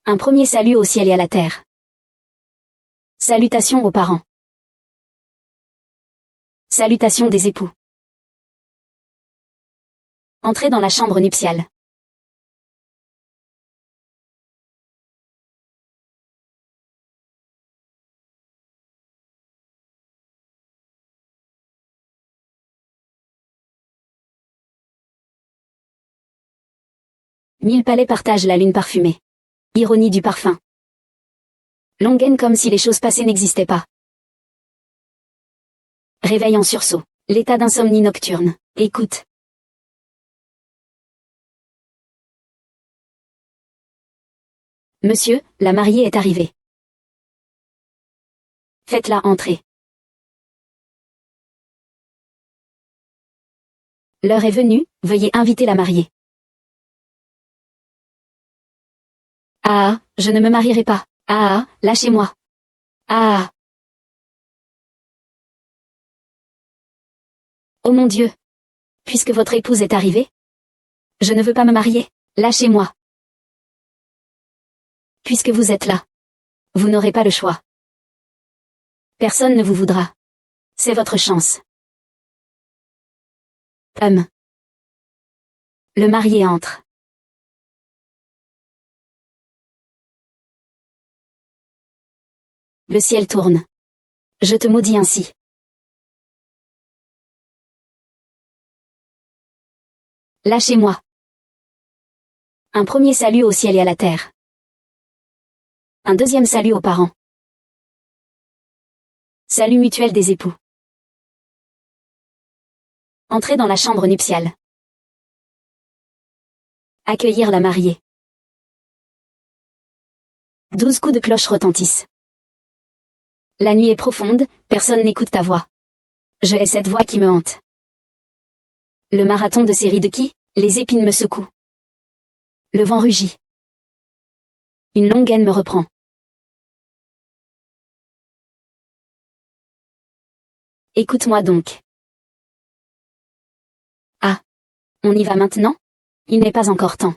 Un premier salut au ciel et à la terre. Salutations aux parents. Salutations des époux. Entrez dans la chambre nuptiale. Mille palais partagent la lune parfumée. Ironie du parfum. Longaine comme si les choses passées n'existaient pas. Réveil en sursaut. L'état d'insomnie nocturne. Écoute. Monsieur, la mariée est arrivée. Faites-la entrer. L'heure est venue, veuillez inviter la mariée. Ah, je ne me marierai pas. Ah, lâchez-moi. Ah. Oh mon Dieu. Puisque votre épouse est arrivée. Je ne veux pas me marier. Lâchez-moi. Puisque vous êtes là. Vous n'aurez pas le choix. Personne ne vous voudra. C'est votre chance. Le marié entre. Le ciel tourne. Je te maudis ainsi. Lâchez-moi. Un premier salut au ciel et à la terre. Un deuxième salut aux parents. Salut mutuel des époux. Entrer dans la chambre nuptiale. Accueillir la mariée. 12 coups de cloche retentissent. La nuit est profonde, personne n'écoute ta voix. Je hais cette voix qui me hante. Le marathon de série de qui, les épines me secouent. Le vent rugit. Une longue haine me reprend. Écoute-moi donc. Ah. On y va maintenant? Il n'est pas encore temps.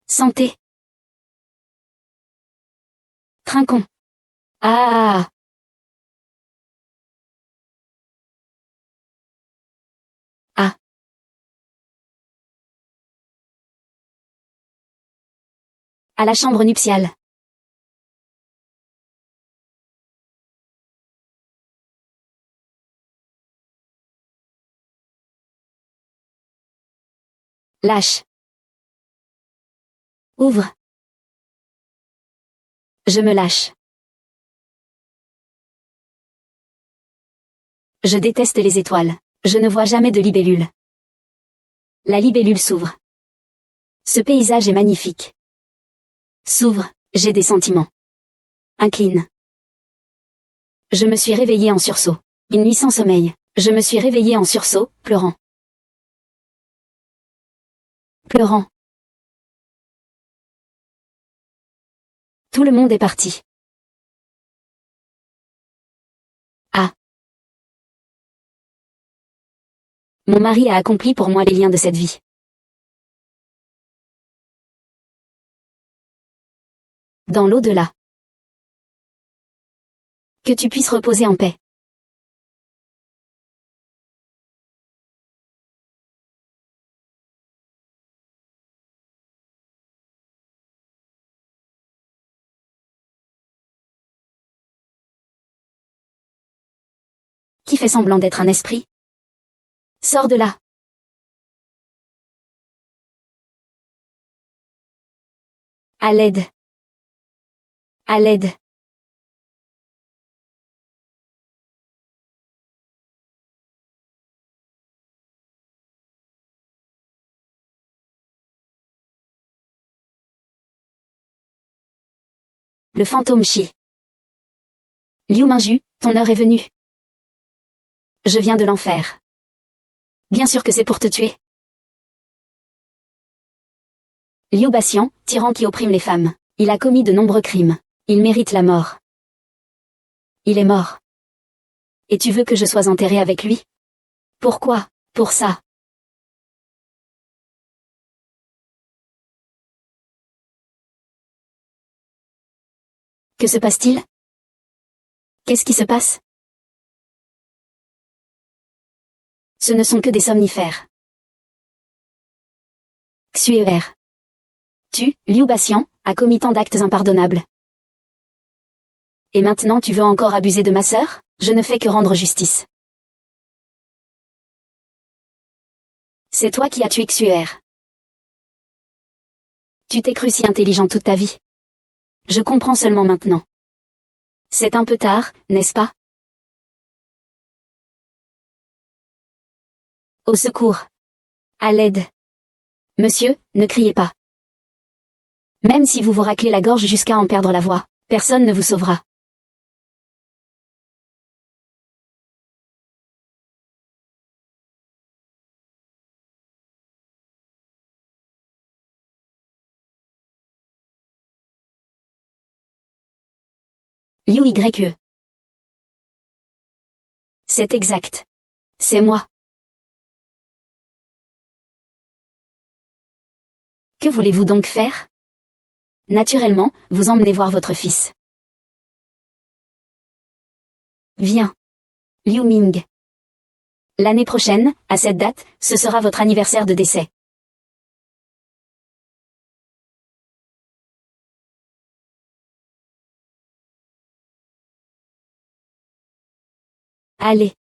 Santé. Trinquons. Ah. Ah. À la chambre nuptiale. Lâche. Ouvre. Je me lâche. Je déteste les étoiles. Je ne vois jamais de libellule. La libellule s'ouvre. Ce paysage est magnifique. S'ouvre, j'ai des sentiments. Incline. Je me suis réveillée en sursaut. Une nuit sans sommeil. Je me suis réveillée en sursaut, pleurant. Pleurant. Tout le monde est parti. Ah. Mon mari a accompli pour moi les liens de cette vie. Dans l'au-delà. Que tu puisses reposer en paix. Qui fait semblant d'être un esprit? Sors de là. À l'aide. À l'aide. Le fantôme chie. Liu Mingju, ton heure est venue. Je viens de l'enfer. Bien sûr que c'est pour te tuer. Liu Baxian, tyran qui opprime les femmes. Il a commis de nombreux crimes. Il mérite la mort. Il est mort. Et tu veux que je sois enterré avec lui? Pourquoi? Pour ça. Que se passe-t-il? Qu'est-ce qui se passe? Ce ne sont que des somnifères. Xuer. Tu, Liu Baxian, as commis tant d'actes impardonnables. Et maintenant tu veux encore abuser de ma sœur? Je ne fais que rendre justice. C'est toi qui as tué Xuer. Tu t'es cru si intelligent toute ta vie. Je comprends seulement maintenant. C'est un peu tard, n'est-ce pas? Au secours. À l'aide. Monsieur, ne criez pas. Même si vous vous raclez la gorge jusqu'à en perdre la voix, personne ne vous sauvera. Liu YE. C'est exact. C'est moi. Que voulez-vous donc faire? Naturellement, vous emmenez voir votre fils. Viens. Liu Ming. L'année prochaine, à cette date, ce sera votre anniversaire de décès. Allez.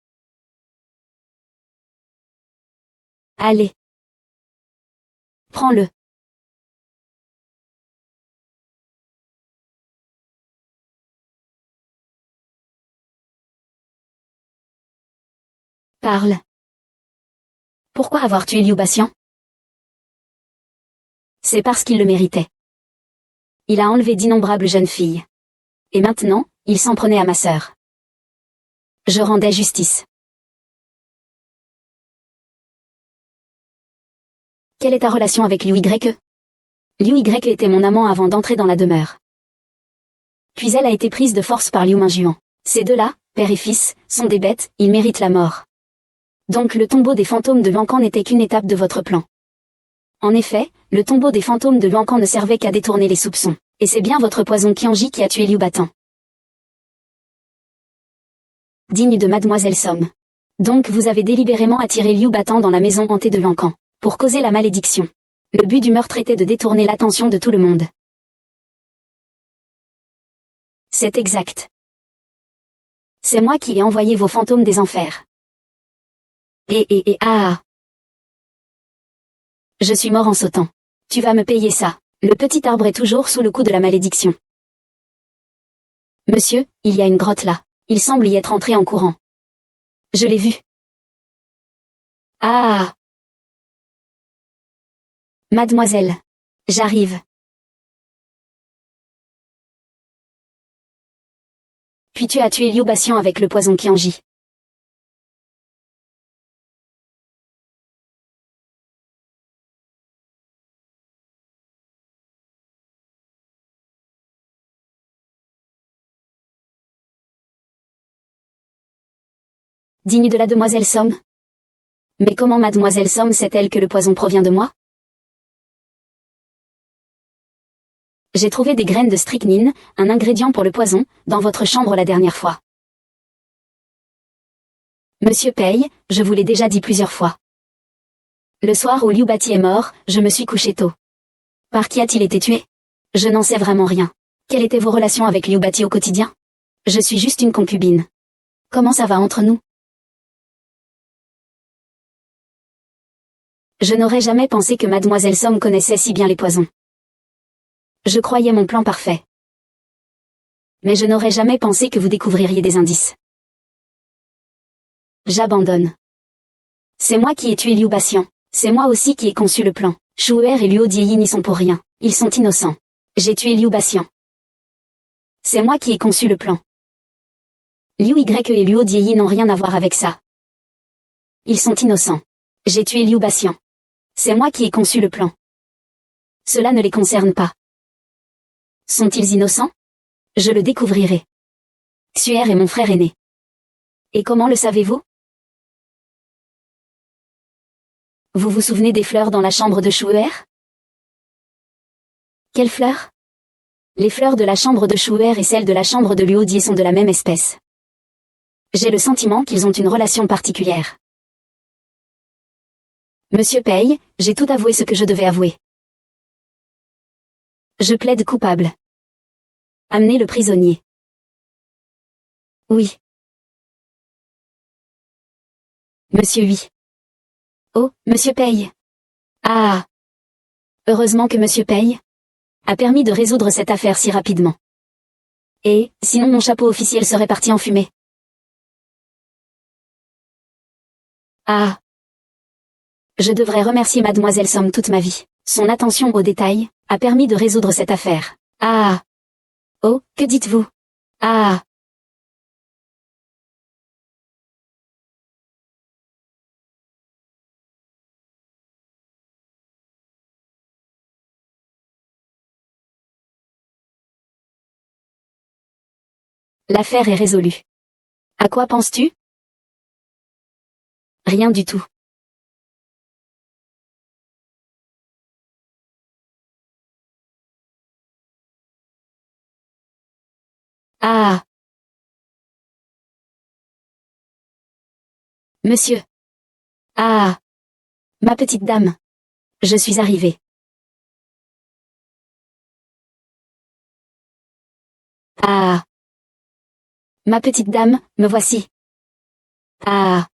Allez. Prends-le. Parle. Pourquoi avoir tué Liu Batian? C'est parce qu'il le méritait. Il a enlevé d'innombrables jeunes filles. Et maintenant, il s'en prenait à ma sœur. Je rendais justice. Quelle est ta relation avec Liu Y? Liu Y était mon amant avant d'entrer dans la demeure. Puis elle a été prise de force par Liu Mingjuan. Ces deux-là, père et fils, sont des bêtes, ils méritent la mort. Donc le tombeau des fantômes de Luancan n'était qu'une étape de votre plan. En effet, le tombeau des fantômes de Luancan ne servait qu'à détourner les soupçons. Et c'est bien votre poison Qianji qui a tué Liu Batan. Digne de Mademoiselle Somme. Donc vous avez délibérément attiré Liu Batan dans la maison hantée de Luancan, pour causer la malédiction. Le but du meurtre était de détourner l'attention de tout le monde. C'est exact. C'est moi qui ai envoyé vos fantômes des enfers. Ah. Je suis mort en sautant. Tu vas me payer ça. Le petit arbre est toujours sous le coup de la malédiction. Monsieur, il y a une grotte là. Il semble y être entré en courant. Je l'ai vu. Ah. Mademoiselle. J'arrive. Puis tu as tué Liu Batian avec le poison Qianji. Digne de la demoiselle Somme. Mais comment Mademoiselle Somme sait-elle que le poison provient de moi? J'ai trouvé des graines de strychnine, un ingrédient pour le poison, dans votre chambre la dernière fois. Monsieur Pei, je vous l'ai déjà dit plusieurs fois. Le soir où Liu Bati est mort, je me suis couché tôt. Par qui a-t-il été tué? Je n'en sais vraiment rien. Quelles étaient vos relations avec Liu Bati au quotidien? Je suis juste une concubine. Comment ça va entre nous? Je n'aurais jamais pensé que Mademoiselle Somme connaissait si bien les poisons. Je croyais mon plan parfait. Mais je n'aurais jamais pensé que vous découvririez des indices. J'abandonne. C'est moi qui ai tué Liu Batian. C'est moi aussi qui ai conçu le plan. Shuer et Luo Dieyi n'y sont pour rien. Ils sont innocents. J'ai tué Liu Batian. C'est moi qui ai conçu le plan. Liu Y et Luo Dieyi n'ont rien à voir avec ça. Ils sont innocents. J'ai tué Liu Batian. C'est moi qui ai conçu le plan. Cela ne les concerne pas. Sont-ils innocents? Je le découvrirai. Xuer est mon frère aîné. Et comment le savez-vous? Vous vous souvenez des fleurs dans la chambre de Shuer? Quelles fleurs? Les fleurs de la chambre de Shuer et celles de la chambre de Luo Die sont de la même espèce. J'ai le sentiment qu'ils ont une relation particulière. Monsieur Pei, j'ai tout avoué ce que je devais avouer. Je plaide coupable. Amenez le prisonnier. Oui. Monsieur oui. Oh, Monsieur Pei. Ah. Heureusement que Monsieur Pei a permis de résoudre cette affaire si rapidement. Et, sinon mon chapeau officiel serait parti en fumée. Ah. Je devrais remercier Mademoiselle Somme toute ma vie. Son attention aux détails a permis de résoudre cette affaire. Ah. Oh, que dites-vous? Ah. L'affaire est résolue. À quoi penses-tu? Rien du tout. Ah! Monsieur! Ah! Ma petite dame! Je suis arrivée. Ah! Ma petite dame, me voici. Ah!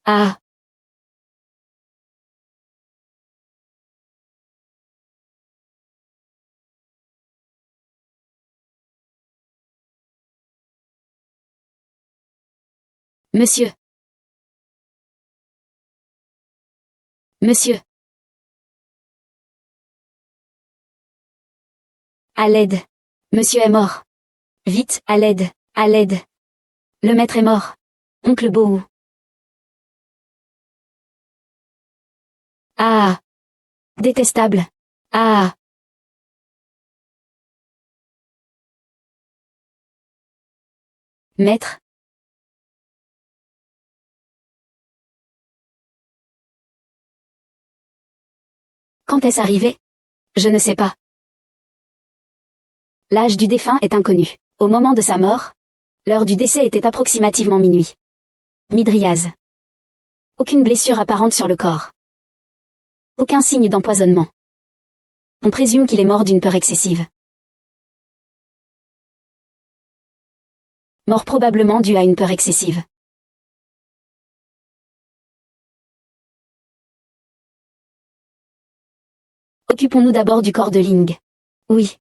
Ah! Monsieur! Monsieur! À l'aide! Monsieur est mort! Vite, à l'aide! À l'aide! Le maître est mort! Oncle Bohou! Ah! Détestable! Ah! Maître! Quand est-ce arrivé? Je ne sais pas. L'âge du défunt est inconnu. Au moment de sa mort, l'heure du décès était approximativement minuit. Midriase. Aucune blessure apparente sur le corps. Aucun signe d'empoisonnement. On présume qu'il est mort d'une peur excessive. Mort probablement due à une peur excessive. Occupons-nous d'abord du corps de Ling. Oui.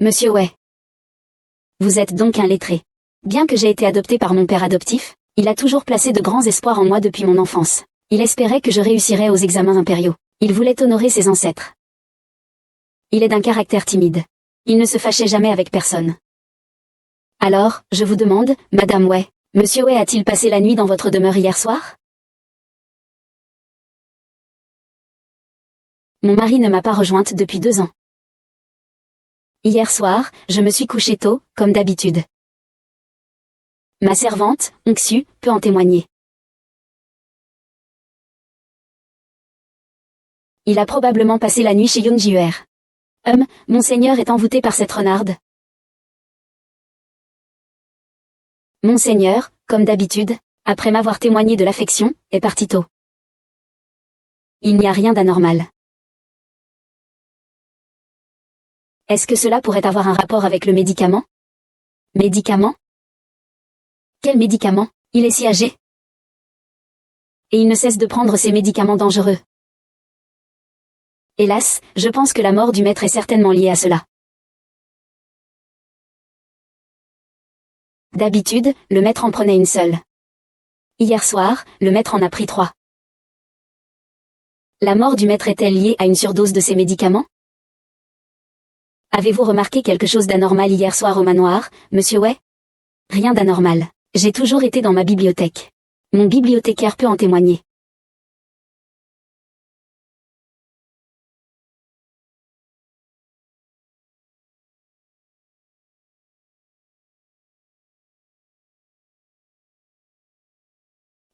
Monsieur Wei. Vous êtes donc un lettré. Bien que j'ai été adopté par mon père adoptif, il a toujours placé de grands espoirs en moi depuis mon enfance. Il espérait que je réussirais aux examens impériaux. Il voulait honorer ses ancêtres. Il est d'un caractère timide. Il ne se fâchait jamais avec personne. Alors, je vous demande, Madame Wei, Monsieur Wei a-t-il passé la nuit dans votre demeure hier soir? Mon mari ne m'a pas rejointe depuis 2 ans. Hier soir, je me suis couchée tôt, comme d'habitude. Ma servante, Onxu, peut en témoigner. Il a probablement passé la nuit chez Yongjiuer. Monseigneur est envoûté par cette renarde. Monseigneur, comme d'habitude, après m'avoir témoigné de l'affection, est parti tôt. Il n'y a rien d'anormal. Est-ce que cela pourrait avoir un rapport avec le médicament? Médicament? Quel médicament? Il est si âgé. Et il ne cesse de prendre ces médicaments dangereux. Hélas, je pense que la mort du maître est certainement liée à cela. D'habitude, le maître en prenait une seule. Hier soir, le maître en a pris 3. La mort du maître est-elle liée à une surdose de ces médicaments? Avez-vous remarqué quelque chose d'anormal hier soir au manoir, Monsieur Wei? Rien d'anormal. J'ai toujours été dans ma bibliothèque. Mon bibliothécaire peut en témoigner.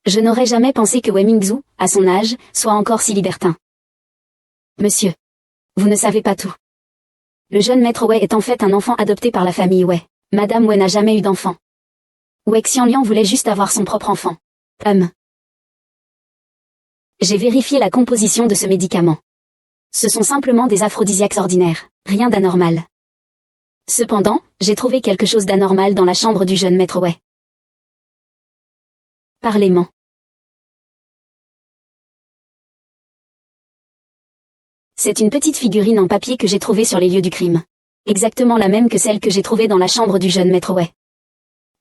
Je n'aurais jamais pensé que Wei Mingzhu, à son âge, soit encore si libertin. Monsieur. Vous ne savez pas tout. Le jeune maître Wei est en fait un enfant adopté par la famille Wei. Madame Wei n'a jamais eu d'enfant. Wei Xianliang voulait juste avoir son propre enfant. J'ai vérifié la composition de ce médicament. Ce sont simplement des aphrodisiaques ordinaires, rien d'anormal. Cependant, j'ai trouvé quelque chose d'anormal dans la chambre du jeune maître Wei. Parlement. C'est une petite figurine en papier que j'ai trouvée sur les lieux du crime. Exactement la même que celle que j'ai trouvée dans la chambre du jeune maître Wei.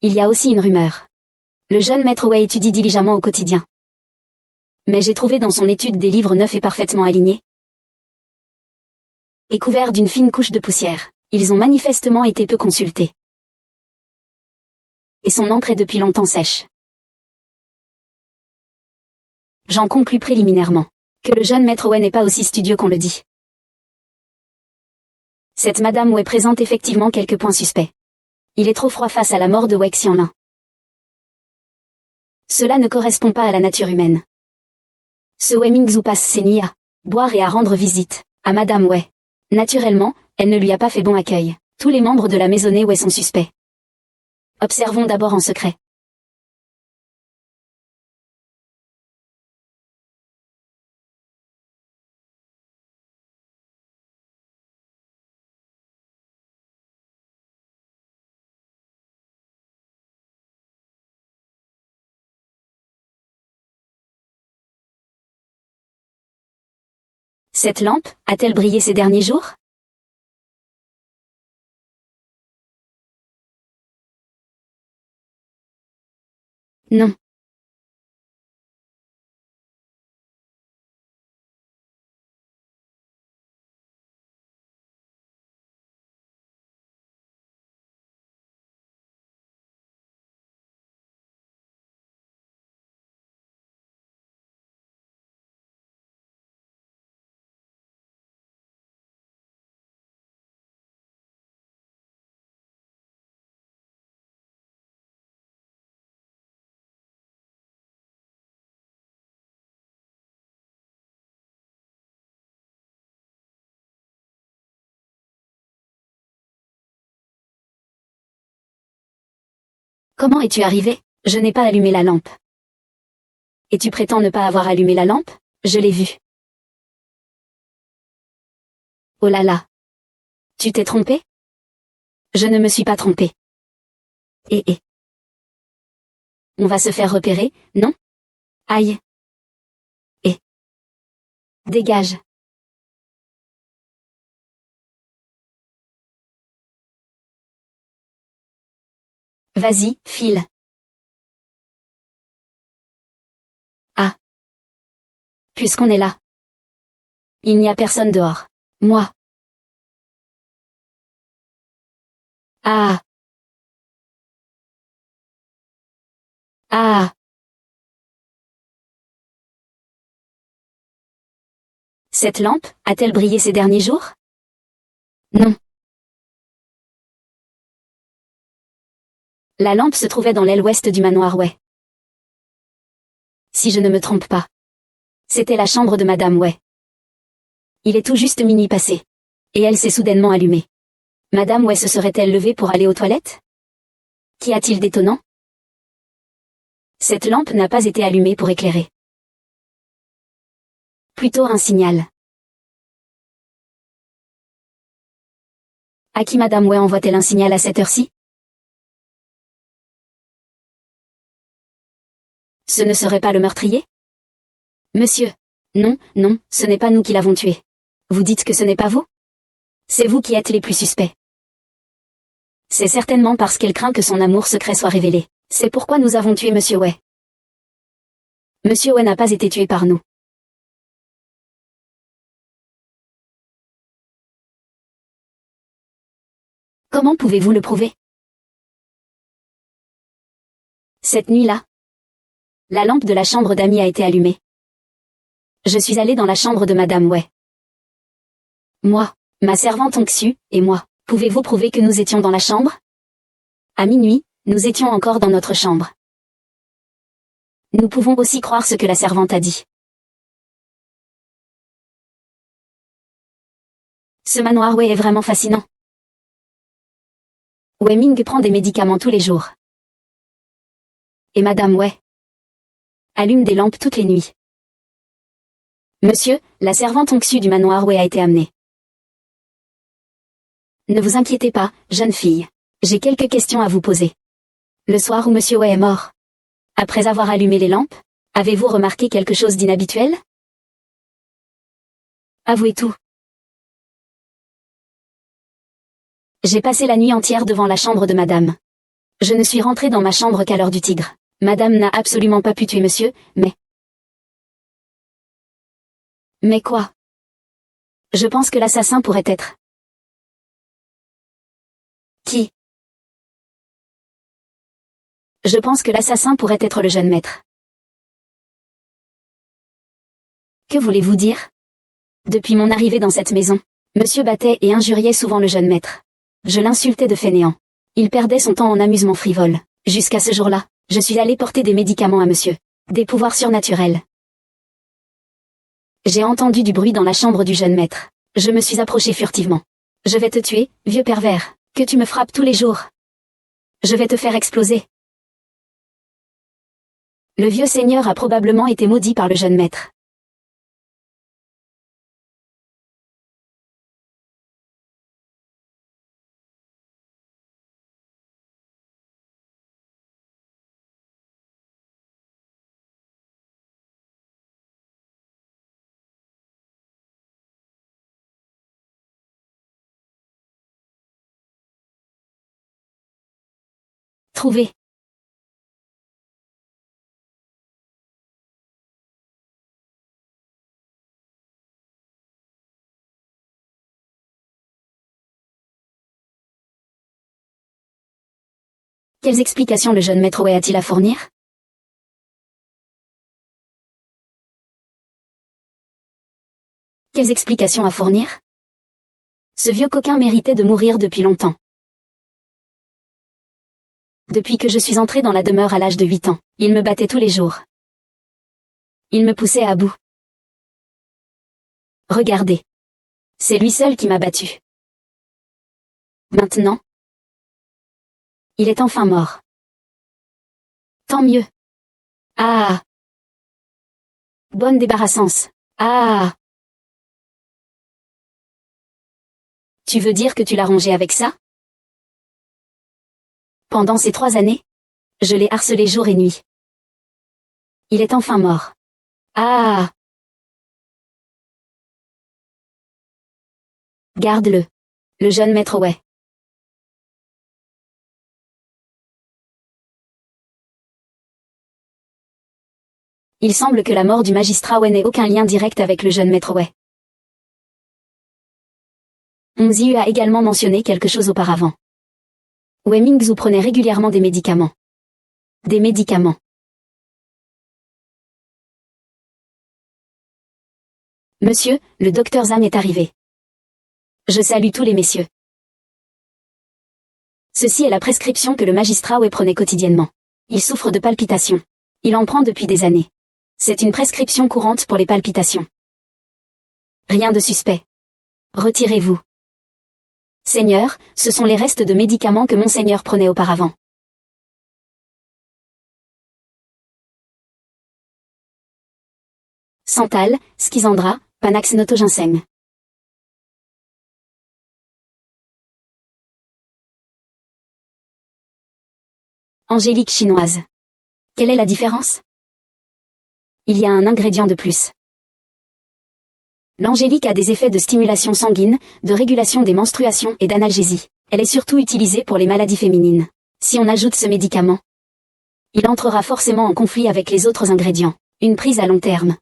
Il y a aussi une rumeur. Le jeune maître Wei étudie diligemment au quotidien. Mais j'ai trouvé dans son étude des livres neufs et parfaitement alignés. Et couverts d'une fine couche de poussière. Ils ont manifestement été peu consultés. Et son encre est depuis longtemps sèche. J'en conclus préliminairement que le jeune maître Wei n'est pas aussi studieux qu'on le dit. Cette madame Wei présente effectivement quelques points suspects. Il est trop froid face à la mort de Wei Xianlin. Cela ne correspond pas à la nature humaine. Ce Wei Mingzhu passe ses nuits à boire et à rendre visite à madame Wei. Naturellement, elle ne lui a pas fait bon accueil. Tous les membres de la maisonnée Wei sont suspects. Observons d'abord en secret. Cette lampe, a-t-elle brillé ces derniers jours? Non. Comment es-tu arrivé? Je n'ai pas allumé la lampe. Et tu prétends ne pas avoir allumé la lampe? Je l'ai vue. Oh là là. Tu t'es trompé? Je ne me suis pas trompé. Et. On va se faire repérer, non? Aïe. Et. Dégage. Vas-y, file. Ah. Puisqu'on est là. Il n'y a personne dehors. Moi. Ah. Ah. Cette lampe, a-t-elle brillé ces derniers jours? Non. La lampe se trouvait dans l'aile ouest du manoir Wei. Si je ne me trompe pas. C'était la chambre de madame Wei. Il est tout juste minuit passé. Et elle s'est soudainement allumée. Madame Wei se serait-elle levée pour aller aux toilettes? Qu'y a-t-il d'étonnant? Cette lampe n'a pas été allumée pour éclairer. Plutôt un signal. À qui madame Wei envoie-t-elle un signal à cette heure-ci? Ce ne serait pas le meurtrier? Monsieur. Non, non, ce n'est pas nous qui l'avons tué. Vous dites que ce n'est pas vous? C'est vous qui êtes les plus suspects. C'est certainement parce qu'elle craint que son amour secret soit révélé. C'est pourquoi nous avons tué Monsieur Wei. Monsieur Wei n'a pas été tué par nous. Comment pouvez-vous le prouver? Cette nuit-là, la lampe de la chambre d'amis a été allumée. Je suis allée dans la chambre de madame Wei. Moi, ma servante Ongxu, et moi. Pouvez-vous prouver que nous étions dans la chambre? À minuit, nous étions encore dans notre chambre. Nous pouvons aussi croire ce que la servante a dit. Ce manoir Wei est vraiment fascinant. Wei Ming prend des médicaments tous les jours. Et madame Wei allume des lampes toutes les nuits. Monsieur, la servante Onxu du manoir Wei a été amenée. Ne vous inquiétez pas, jeune fille. J'ai quelques questions à vous poser. Le soir où Monsieur Wei est mort, après avoir allumé les lampes, avez-vous remarqué quelque chose d'inhabituel? Avouez tout. J'ai passé la nuit entière devant la chambre de madame. Je ne suis rentrée dans ma chambre qu'à l'heure du tigre. Madame n'a absolument pas pu tuer monsieur, mais... Mais quoi? Je pense que l'assassin pourrait être... Qui? Je pense que l'assassin pourrait être le jeune maître. Que voulez-vous dire? Depuis mon arrivée dans cette maison, monsieur battait et injuriait souvent le jeune maître. Je l'insultais de fainéant. Il perdait son temps en amusements frivoles. Jusqu'à ce jour-là, je suis allée porter des médicaments à monsieur. Des pouvoirs surnaturels. J'ai entendu du bruit dans la chambre du jeune maître. Je me suis approchée furtivement. Je vais te tuer, vieux pervers, que tu me frappes tous les jours. Je vais te faire exploser. Le vieux seigneur a probablement été maudit par le jeune maître. Trouvé. Quelles explications le jeune maître Wei a-t-il à fournir? Quelles explications à fournir? Ce vieux coquin méritait de mourir depuis longtemps. Depuis que je suis entrée dans la demeure à l'âge de 8 ans, il me battait tous les jours. Il me poussait à bout. Regardez. C'est lui seul qui m'a battue. Maintenant, il est enfin mort. Tant mieux. Ah! Bonne débarrassance. Ah! Tu veux dire que tu l'as rongé avec ça? Pendant ces 3 années, je l'ai harcelé jour et nuit. Il est enfin mort. Ah! Garde-le. Le jeune maître Wei. Il semble que la mort du magistrat Wei n'ait aucun lien direct avec le jeune maître Wei. Ziyu a également mentionné quelque chose auparavant. Wei Mingzhu prenait régulièrement des médicaments. Des médicaments. Monsieur, le docteur Zhang est arrivé. Je salue tous les messieurs. Ceci est la prescription que le magistrat Wei prenait quotidiennement. Il souffre de palpitations. Il en prend depuis des années. C'est une prescription courante pour les palpitations. Rien de suspect. Retirez-vous. Seigneur, ce sont les restes de médicaments que Monseigneur prenait auparavant. Santal, Schizandra, Panax notoginseng. Angélique chinoise. Quelle est la différence? Il y a un ingrédient de plus. L'angélique a des effets de stimulation sanguine, de régulation des menstruations et d'analgésie. Elle est surtout utilisée pour les maladies féminines. Si on ajoute ce médicament, il entrera forcément en conflit avec les autres ingrédients. Une prise à long terme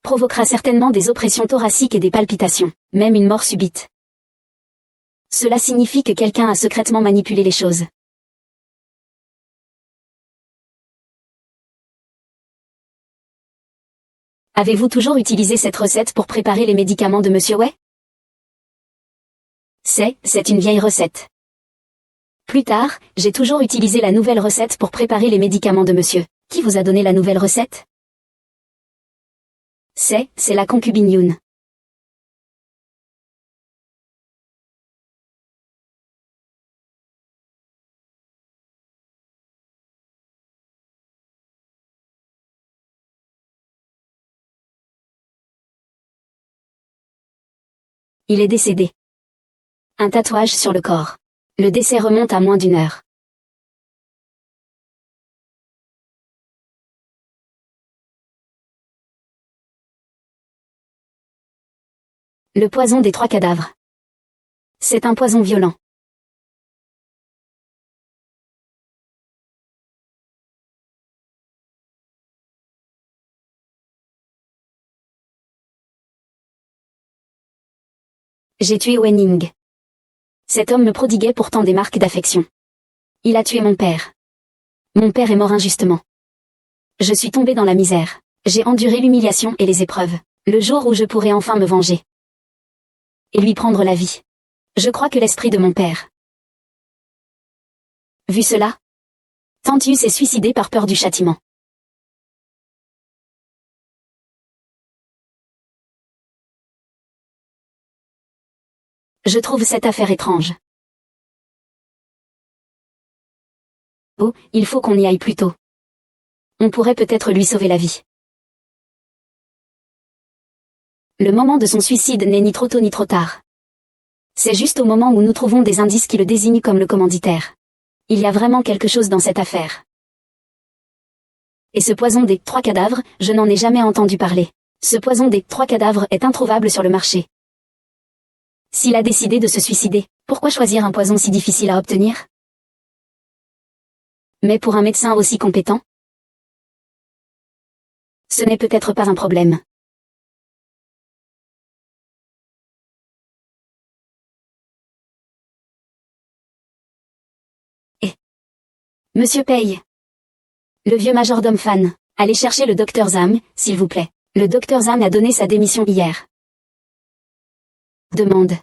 provoquera certainement des oppressions thoraciques et des palpitations, même une mort subite. Cela signifie que quelqu'un a secrètement manipulé les choses. Avez-vous toujours utilisé cette recette pour préparer les médicaments de Monsieur Wei? C'est une vieille recette. Plus tard, j'ai toujours utilisé la nouvelle recette pour préparer les médicaments de monsieur. Qui vous a donné la nouvelle recette? C'est la concubine Yoon. Il est décédé. Un tatouage sur le corps. Le décès remonte à moins d'1 heure. Le poison des 3 cadavres. C'est un poison violent. J'ai tué Wenning. Cet homme me prodiguait pourtant des marques d'affection. Il a tué mon père. Mon père est mort injustement. Je suis tombé dans la misère. J'ai enduré l'humiliation et les épreuves. Le jour où je pourrai enfin me venger. Et lui prendre la vie. Je crois que l'esprit de mon père. Vu cela, Tantius s'est suicidé par peur du châtiment. Je trouve cette affaire étrange. Oh, il faut qu'on y aille plus tôt. On pourrait peut-être lui sauver la vie. Le moment de son suicide n'est ni trop tôt ni trop tard. C'est juste au moment où nous trouvons des indices qui le désignent comme le commanditaire. Il y a vraiment quelque chose dans cette affaire. Et ce poison des 3 cadavres, je n'en ai jamais entendu parler. Ce poison des 3 cadavres est introuvable sur le marché. S'il a décidé de se suicider, pourquoi choisir un poison si difficile à obtenir? Mais pour un médecin aussi compétent, ce n'est peut-être pas un problème. Monsieur Paye. Le vieux majordome Fan. Allez chercher le docteur Zam, s'il vous plaît. Le docteur Zam a donné sa démission hier. Demande.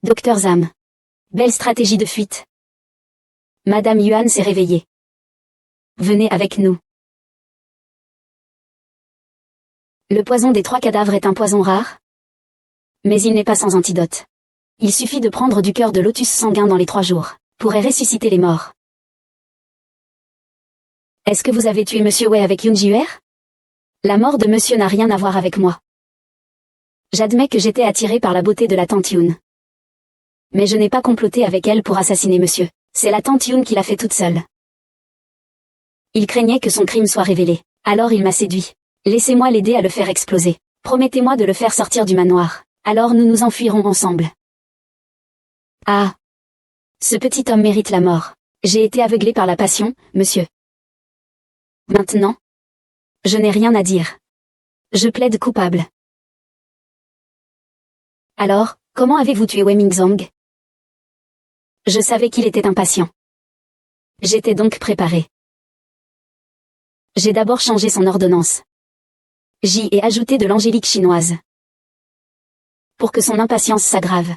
Docteur Zam. Belle stratégie de fuite. Madame Yuan s'est réveillée. Venez avec nous. Le poison des 3 cadavres est un poison rare. Mais il n'est pas sans antidote. Il suffit de prendre du cœur de lotus sanguin dans les 3 jours. Pourrait ressusciter les morts. Est-ce que vous avez tué Monsieur Wei avec Yoon Ji-Huer? La mort de monsieur n'a rien à voir avec moi. J'admets que j'étais attiré par la beauté de la tante Yoon. Mais je n'ai pas comploté avec elle pour assassiner monsieur. C'est la tante Yoon qui l'a fait toute seule. Il craignait que son crime soit révélé. Alors il m'a séduit. Laissez-moi l'aider à le faire exploser. Promettez-moi de le faire sortir du manoir. Alors nous nous enfuirons ensemble. Ah. Ce petit homme mérite la mort. J'ai été aveuglé par la passion, monsieur. Maintenant, je n'ai rien à dire. Je plaide coupable. Alors, comment avez-vous tué Wei Mingzong? Je savais qu'il était impatient. J'étais donc préparé. J'ai d'abord changé son ordonnance. J'y ai ajouté de l'angélique chinoise. Pour que son impatience s'aggrave.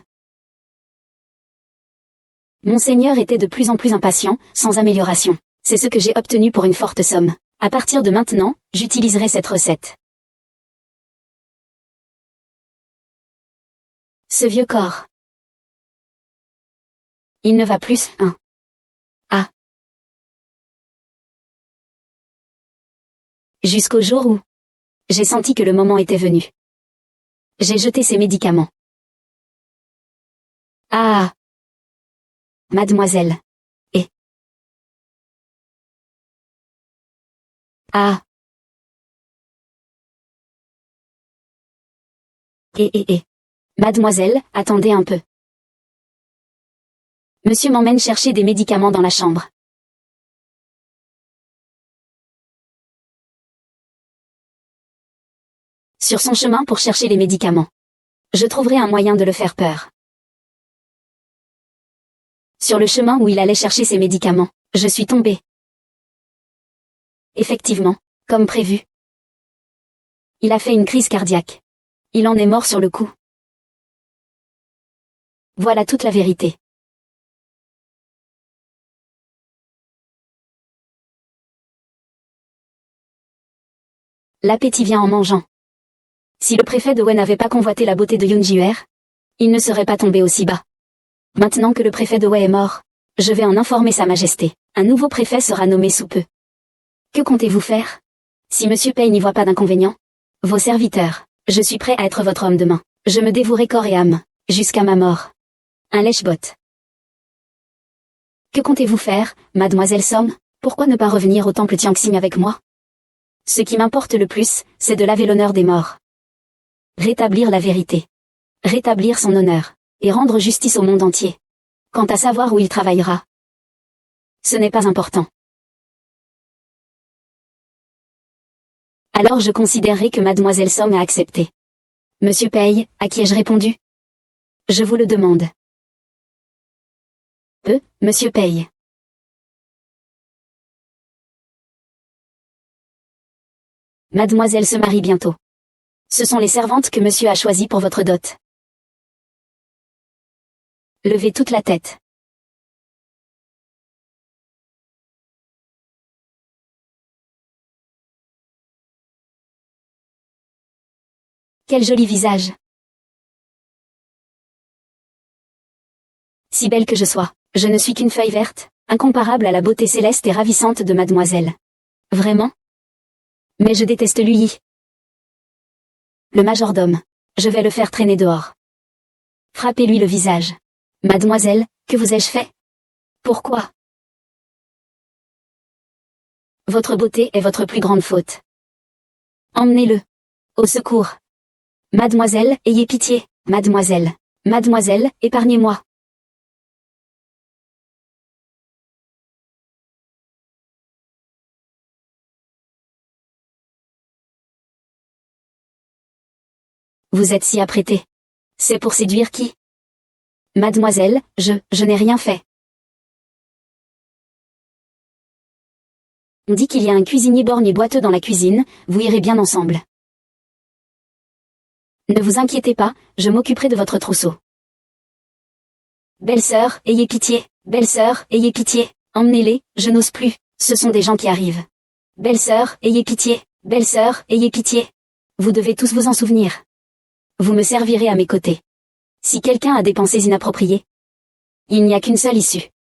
Monseigneur était de plus en plus impatient, sans amélioration. C'est ce que j'ai obtenu pour une forte somme. À partir de maintenant, j'utiliserai cette recette. Ce vieux corps. Il ne va plus, hein. Ah. Jusqu'au jour où j'ai senti que le moment était venu. J'ai jeté ces médicaments. Ah. Mademoiselle. Et. Ah. Et. Mademoiselle, attendez un peu. Monsieur m'emmène chercher des médicaments dans la chambre. sur son chemin pour chercher les médicaments. Je trouverai un moyen de le faire peur. Sur le chemin où il allait chercher ses médicaments, je suis tombée. Effectivement, comme prévu. Il a fait une crise cardiaque. Il en est mort sur le coup. Voilà toute la vérité. L'appétit vient en mangeant. Si le préfet de Wei n'avait pas convoité la beauté de Yoon Ji-hwer, il ne serait pas tombé aussi bas. Maintenant que le préfet de Wei est mort, je vais en informer Sa Majesté. Un nouveau préfet sera nommé sous peu. Que comptez-vous faire? Si Monsieur Pei n'y voit pas d'inconvénient, vos serviteurs, je suis prêt à être votre homme de main. Je me dévouerai corps et âme, jusqu'à ma mort. Un lèche-botte. Que comptez-vous faire, mademoiselle Song? Pourquoi ne pas revenir au temple Tianxing avec moi? Ce qui m'importe le plus, c'est de laver l'honneur des morts. Rétablir la vérité. Rétablir son honneur. Et rendre justice au monde entier. Quant à savoir où il travaillera, ce n'est pas important. Alors je considérerai que mademoiselle Song a accepté. Monsieur Pei, à qui ai-je répondu? Je vous le demande. Monsieur Pei. Mademoiselle se marie bientôt. Ce sont les servantes que monsieur a choisies pour votre dot. Levez toute la tête. Quel joli visage. Si belle que je sois, je ne suis qu'une feuille verte, incomparable à la beauté céleste et ravissante de mademoiselle. Vraiment? Mais je déteste lui. Le majordome. Je vais le faire traîner dehors. Frappez-lui le visage. Mademoiselle, que vous ai-je fait? Pourquoi? Votre beauté est votre plus grande faute. Emmenez-le. Au secours. Mademoiselle, ayez pitié. Mademoiselle. Mademoiselle, épargnez-moi. Vous êtes si apprêtée. C'est pour séduire qui? Mademoiselle, je n'ai rien fait. On dit qu'il y a un cuisinier borgne et boiteux dans la cuisine, vous irez bien ensemble. Ne vous inquiétez pas, je m'occuperai de votre trousseau. Belle-sœur, ayez pitié. Belle-sœur, ayez pitié. Emmenez-les, je n'ose plus, ce sont des gens qui arrivent. Belle-sœur, ayez pitié. Belle-sœur, ayez pitié. Vous devez tous vous en souvenir. Vous me servirez à mes côtés. Si quelqu'un a des pensées inappropriées, il n'y a qu'une seule issue.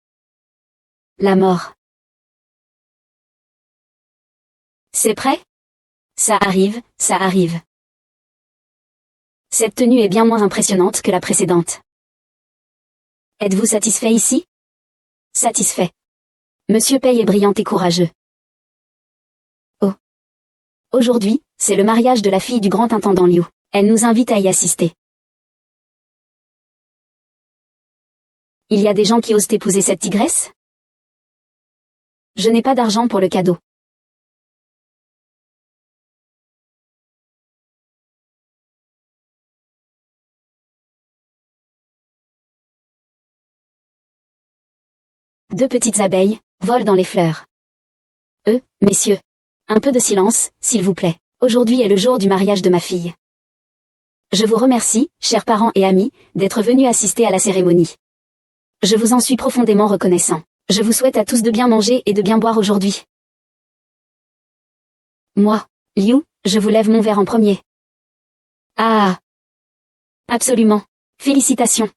La mort. C'est prêt? Ça arrive, ça arrive. Cette tenue est bien moins impressionnante que la précédente. Êtes-vous satisfait ici? Satisfait. Monsieur Pei est brillant et courageux. Oh. Aujourd'hui, c'est le mariage de la fille du grand intendant Liu. Elle nous invite à y assister. Il y a des gens qui osent épouser cette tigresse? Je n'ai pas d'argent pour le cadeau. Deux petites abeilles volent dans les fleurs. Messieurs. Un peu de silence, s'il vous plaît. Aujourd'hui est le jour du mariage de ma fille. Je vous remercie, chers parents et amis, d'être venus assister à la cérémonie. Je vous en suis profondément reconnaissant. Je vous souhaite à tous de bien manger et de bien boire aujourd'hui. Moi, Liu, je vous lève mon verre en premier. Ah! Absolument. Félicitations.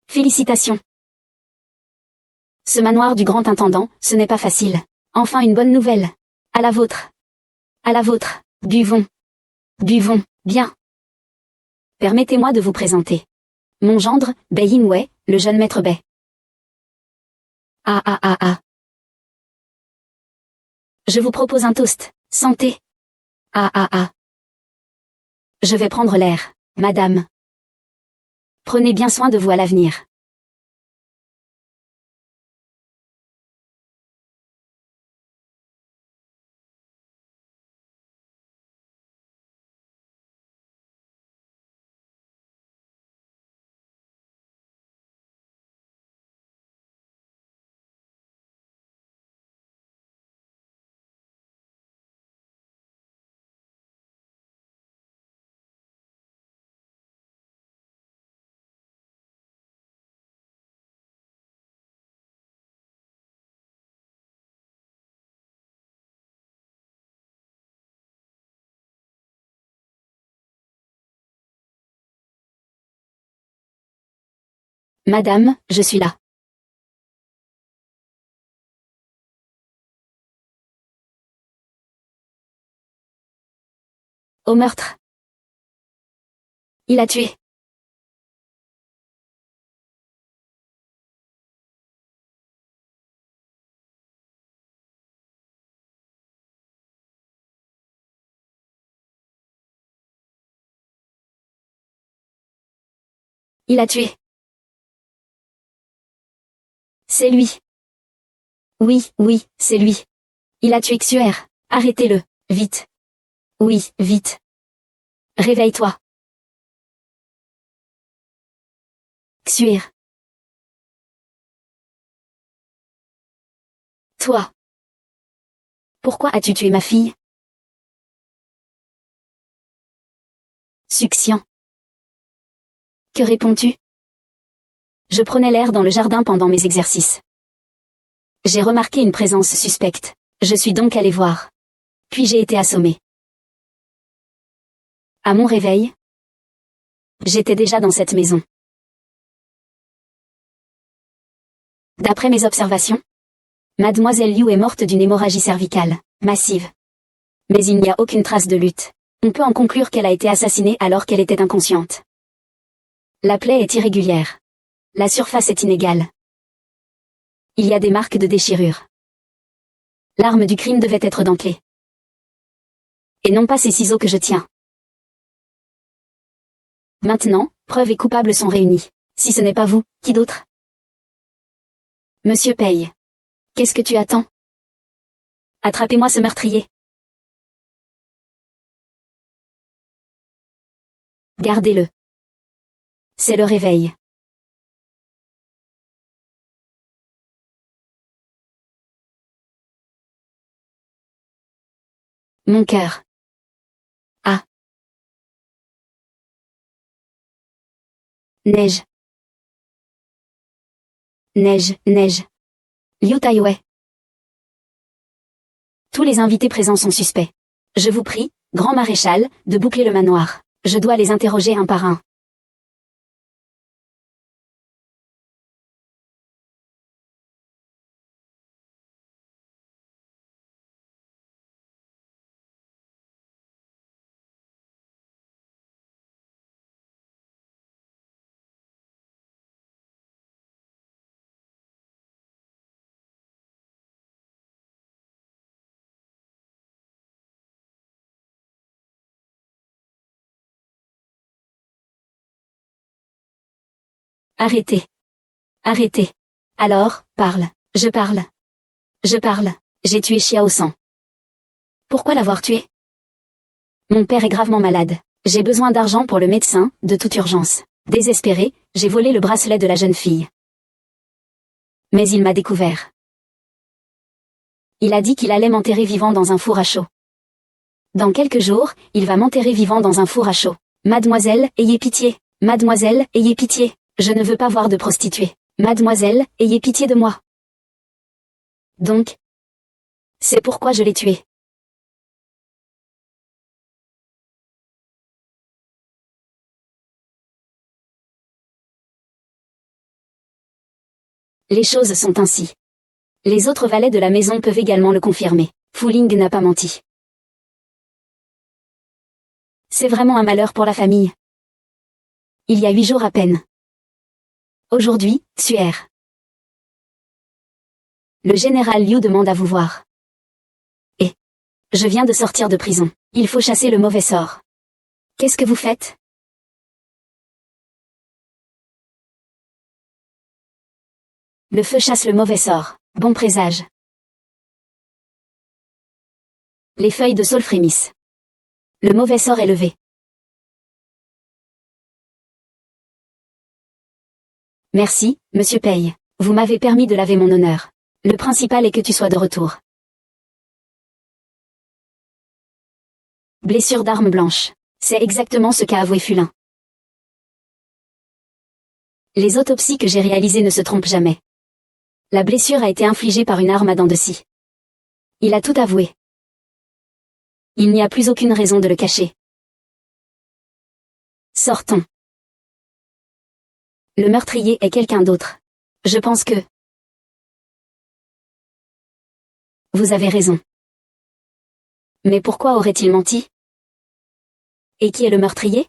Félicitations. Ce manoir du grand intendant, ce n'est pas facile. Enfin une bonne nouvelle. À la vôtre. À la vôtre. Buvons. Buvons, bien. Permettez-moi de vous présenter. Mon gendre, Bei Ying-wei, le jeune maître Bei. Ah. Je vous propose un toast. Santé. Ah. Je vais prendre l'air, madame. Prenez bien soin de vous à l'avenir. Madame, je suis là. Au meurtre. Il a tué. Il a tué. C'est lui. Oui, oui, c'est lui. Il a tué Xuer. Arrêtez-le. Vite. Oui, vite. Réveille-toi. Xuer. Toi. Pourquoi as-tu tué ma fille? Succion. Que réponds-tu? Je prenais l'air dans le jardin pendant mes exercices. J'ai remarqué une présence suspecte. Je suis donc allé voir. Puis j'ai été assommé. À mon réveil, j'étais déjà dans cette maison. D'après mes observations, Mademoiselle Liu est morte d'une hémorragie cervicale, massive. Mais il n'y a aucune trace de lutte. On peut en conclure qu'elle a été assassinée alors qu'elle était inconsciente. La plaie est irrégulière. La surface est inégale. Il y a des marques de déchirure. L'arme du crime devait être dentelée. Et non pas ces ciseaux que je tiens. Maintenant, preuve et coupable sont réunis. Si ce n'est pas vous, qui d'autre? Monsieur Paye. Qu'est-ce que tu attends? Attrapez-moi ce meurtrier. Gardez-le. C'est le réveil. Mon cœur. Ah. Neige. Neige, neige. Liu Taiwei. Tous les invités présents sont suspects. Je vous prie, grand maréchal, de boucler le manoir. Je dois les interroger un par un. Arrêtez. Arrêtez. Alors, parle. Je parle. Je parle. J'ai tué Xiao San. Pourquoi l'avoir tué? Mon père est gravement malade. J'ai besoin d'argent pour le médecin, de toute urgence. Désespéré, j'ai volé le bracelet de la jeune fille. Mais il m'a découvert. Il a dit qu'il allait m'enterrer vivant dans un four à chaud. Dans quelques jours, il va m'enterrer vivant dans un four à chaud. Mademoiselle, ayez pitié. Mademoiselle, ayez pitié. Je ne veux pas voir de prostituée. Mademoiselle, ayez pitié de moi. Donc, c'est pourquoi je l'ai tué. Les choses sont ainsi. Les autres valets de la maison peuvent également le confirmer. Fu Ling n'a pas menti. C'est vraiment un malheur pour la famille. Il y a 8 jours à peine. Aujourd'hui, Xuer. Le général Liu demande à vous voir. Et je viens de sortir de prison. Il faut chasser le mauvais sort. Qu'est-ce que vous faites? Le feu chasse le mauvais sort. Bon présage. Les feuilles de saule frémissent. Le mauvais sort est levé. Merci, monsieur Paye. Vous m'avez permis de laver mon honneur. Le principal est que tu sois de retour. Blessure d'arme blanche. C'est exactement ce qu'a avoué Fulin. Les autopsies que j'ai réalisées ne se trompent jamais. La blessure a été infligée par une arme à dents de scie. Il a tout avoué. Il n'y a plus aucune raison de le cacher. Sortons. Le meurtrier est quelqu'un d'autre. Je pense que... Vous avez raison. Mais pourquoi aurait-il menti? Et qui est le meurtrier?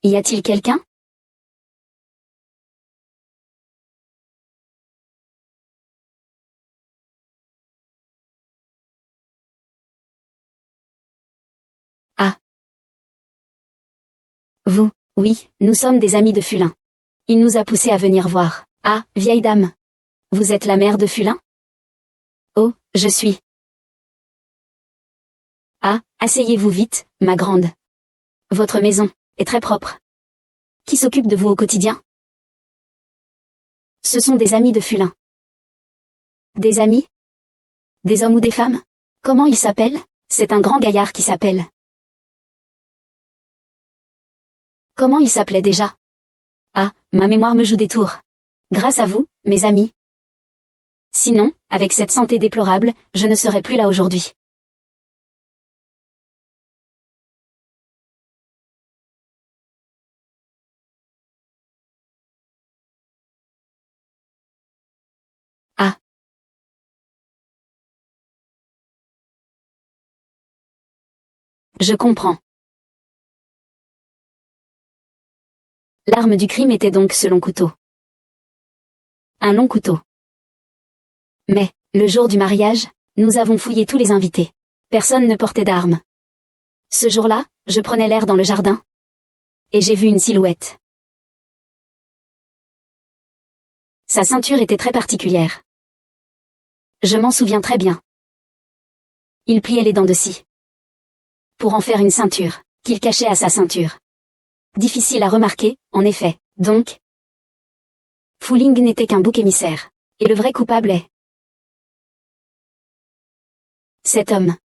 Y a-t-il quelqu'un? Ah. Vous, oui, nous sommes des amis de Fulin. Il nous a poussés à venir voir. Ah, vieille dame. Vous êtes la mère de Fulin? Oh, je suis. Ah, asseyez-vous vite, ma grande. Votre maison est très propre. Qui s'occupe de vous au quotidien? Ce sont des amis de Fulin. Des amis? Des hommes ou des femmes? Comment il s'appelle? C'est un grand gaillard qui s'appelle. Comment il s'appelait déjà? Ah, ma mémoire me joue des tours. Grâce à vous, mes amis. Sinon, avec cette santé déplorable, je ne serais plus là aujourd'hui. Ah. Je comprends. L'arme du crime était donc ce long couteau. Un long couteau. Mais, le jour du mariage, nous avons fouillé tous les invités. Personne ne portait d'armes. Ce jour-là, je prenais l'air dans le jardin. Et j'ai vu une silhouette. Sa ceinture était très particulière. Je m'en souviens très bien. Il pliait les dents de scie. Pour en faire une ceinture, qu'il cachait à sa ceinture. Difficile à remarquer, en effet, donc. Fu Ling n'était qu'un bouc émissaire. Et le vrai coupable est... cet homme.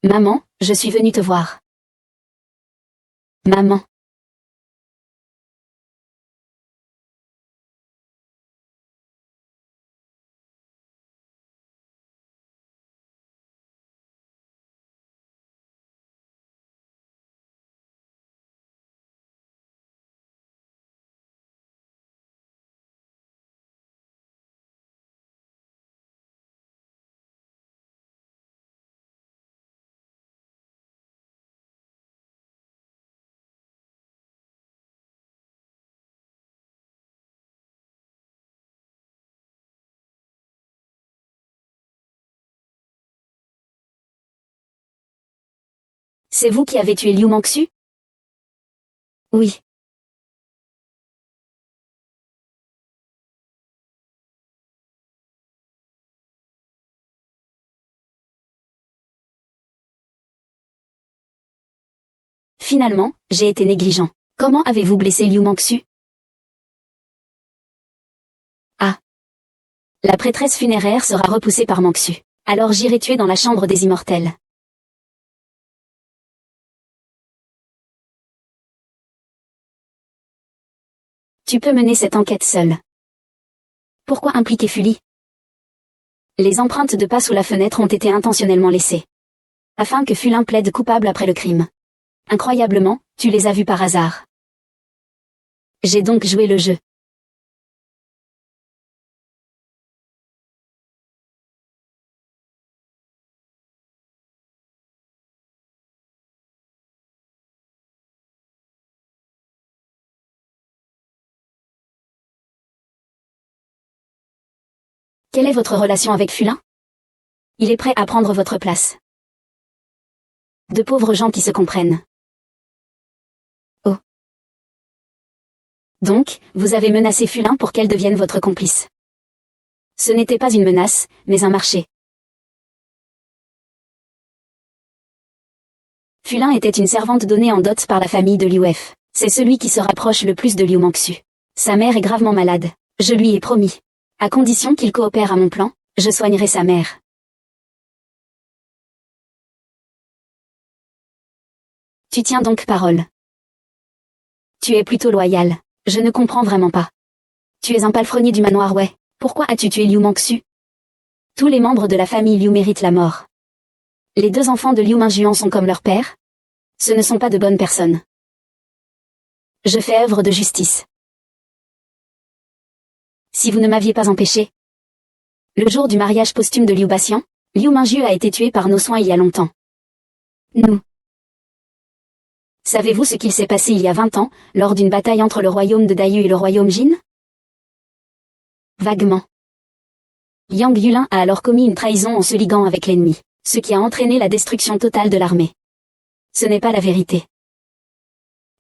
Maman, je suis venue te voir. Maman. C'est vous qui avez tué Liu Mangxu? Oui. Finalement, j'ai été négligent. Comment avez-vous blessé Liu Mangxu? Ah. La prêtresse funéraire sera repoussée par Mangxu. Alors j'irai tuer dans la chambre des immortels. Tu peux mener cette enquête seule. Pourquoi impliquer Fuli? Les empreintes de pas sous la fenêtre ont été intentionnellement laissées. Afin que Fulin plaide coupable après le crime. Incroyablement, tu les as vus par hasard. J'ai donc joué le jeu. Quelle est votre relation avec Fulin? Il est prêt à prendre votre place. De pauvres gens qui se comprennent. Oh. Donc, vous avez menacé Fulin pour qu'elle devienne votre complice. Ce n'était pas une menace, mais un marché. Fulin était une servante donnée en dot par la famille de Liu F. C'est celui qui se rapproche le plus de Liu Mangxu. Sa mère est gravement malade. Je lui ai promis. À condition qu'il coopère à mon plan, je soignerai sa mère. Tu tiens donc parole. Tu es plutôt loyal. Je ne comprends vraiment pas. Tu es un palefrenier du manoir, ouais. Pourquoi as-tu tué Liu Mangxu? Tous les membres de la famille Liu méritent la mort. Les 2 enfants de Liu Mingjuan sont comme leur père. Ce ne sont pas de bonnes personnes. Je fais œuvre de justice. Si vous ne m'aviez pas empêché. Le jour du mariage posthume de Liu Baxian, Liu Mingju a été tué par nos soins il y a longtemps. Nous. Savez-vous ce qu'il s'est passé il y a 20 ans, lors d'une bataille entre le royaume de Dayu et le royaume Jin? Vaguement. Yang Yulin a alors commis une trahison en se liguant avec l'ennemi, ce qui a entraîné la destruction totale de l'armée. Ce n'est pas la vérité.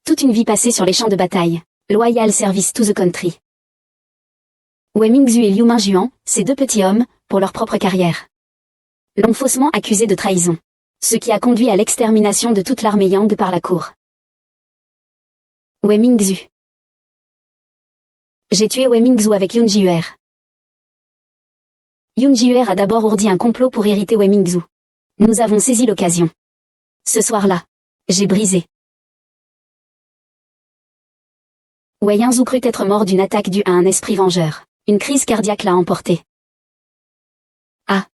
Toute une vie passée sur les champs de bataille, loyal service to the country. Wei Mingzhu et Liu Mingjuan, ces 2 petits hommes, pour leur propre carrière, l'ont faussement accusé de trahison, ce qui a conduit à l'extermination de toute l'armée Yang par la cour. Wei Mingzhu. J'ai tué Wei Mingzhu avec Yun Jiuer. Yun Jiuer a d'abord ourdi un complot pour hériter Wei Mingzhu. Nous avons saisi l'occasion. Ce soir-là, j'ai brisé. Wei Yingzhu crut être mort d'une attaque due à un esprit vengeur. Une crise cardiaque l'a emporté. Ah.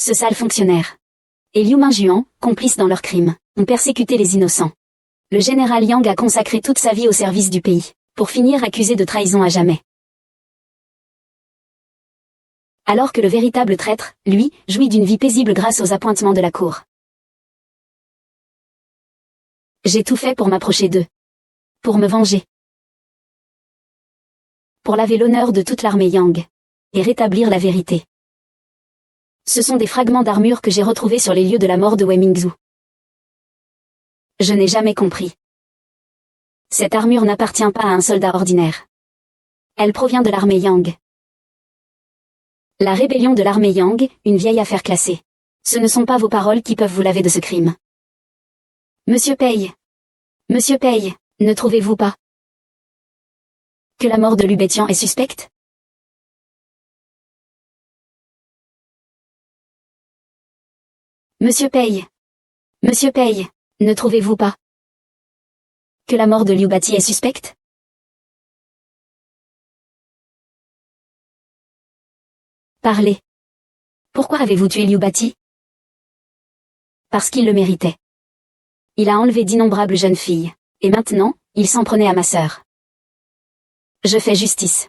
Ce sale fonctionnaire. Et Liu Mingjuan, complices dans leurs crimes, ont persécuté les innocents. Le général Yang a consacré toute sa vie au service du pays, pour finir accusé de trahison à jamais. Alors que le véritable traître, lui, jouit d'une vie paisible grâce aux appointements de la cour. J'ai tout fait pour m'approcher d'eux. Pour me venger. Pour laver l'honneur de toute l'armée Yang. Et rétablir la vérité. Ce sont des fragments d'armure que j'ai retrouvés sur les lieux de la mort de Wei Mingzhu. Je n'ai jamais compris. Cette armure n'appartient pas à un soldat ordinaire. Elle provient de l'armée Yang. La rébellion de l'armée Yang, une vieille affaire classée. Ce ne sont pas vos paroles qui peuvent vous laver de ce crime. Monsieur Pei. Monsieur Pei, ne trouvez-vous pas que la mort de Liu Betian est suspecte? Monsieur Pei. Monsieur Pei, ne trouvez-vous pas que la mort de Liu Bati est suspecte? Parlez. Pourquoi avez-vous tué Liu Bati? Parce qu'il le méritait. Il a enlevé d'innombrables jeunes filles, et maintenant, il s'en prenait à ma sœur. Je fais justice.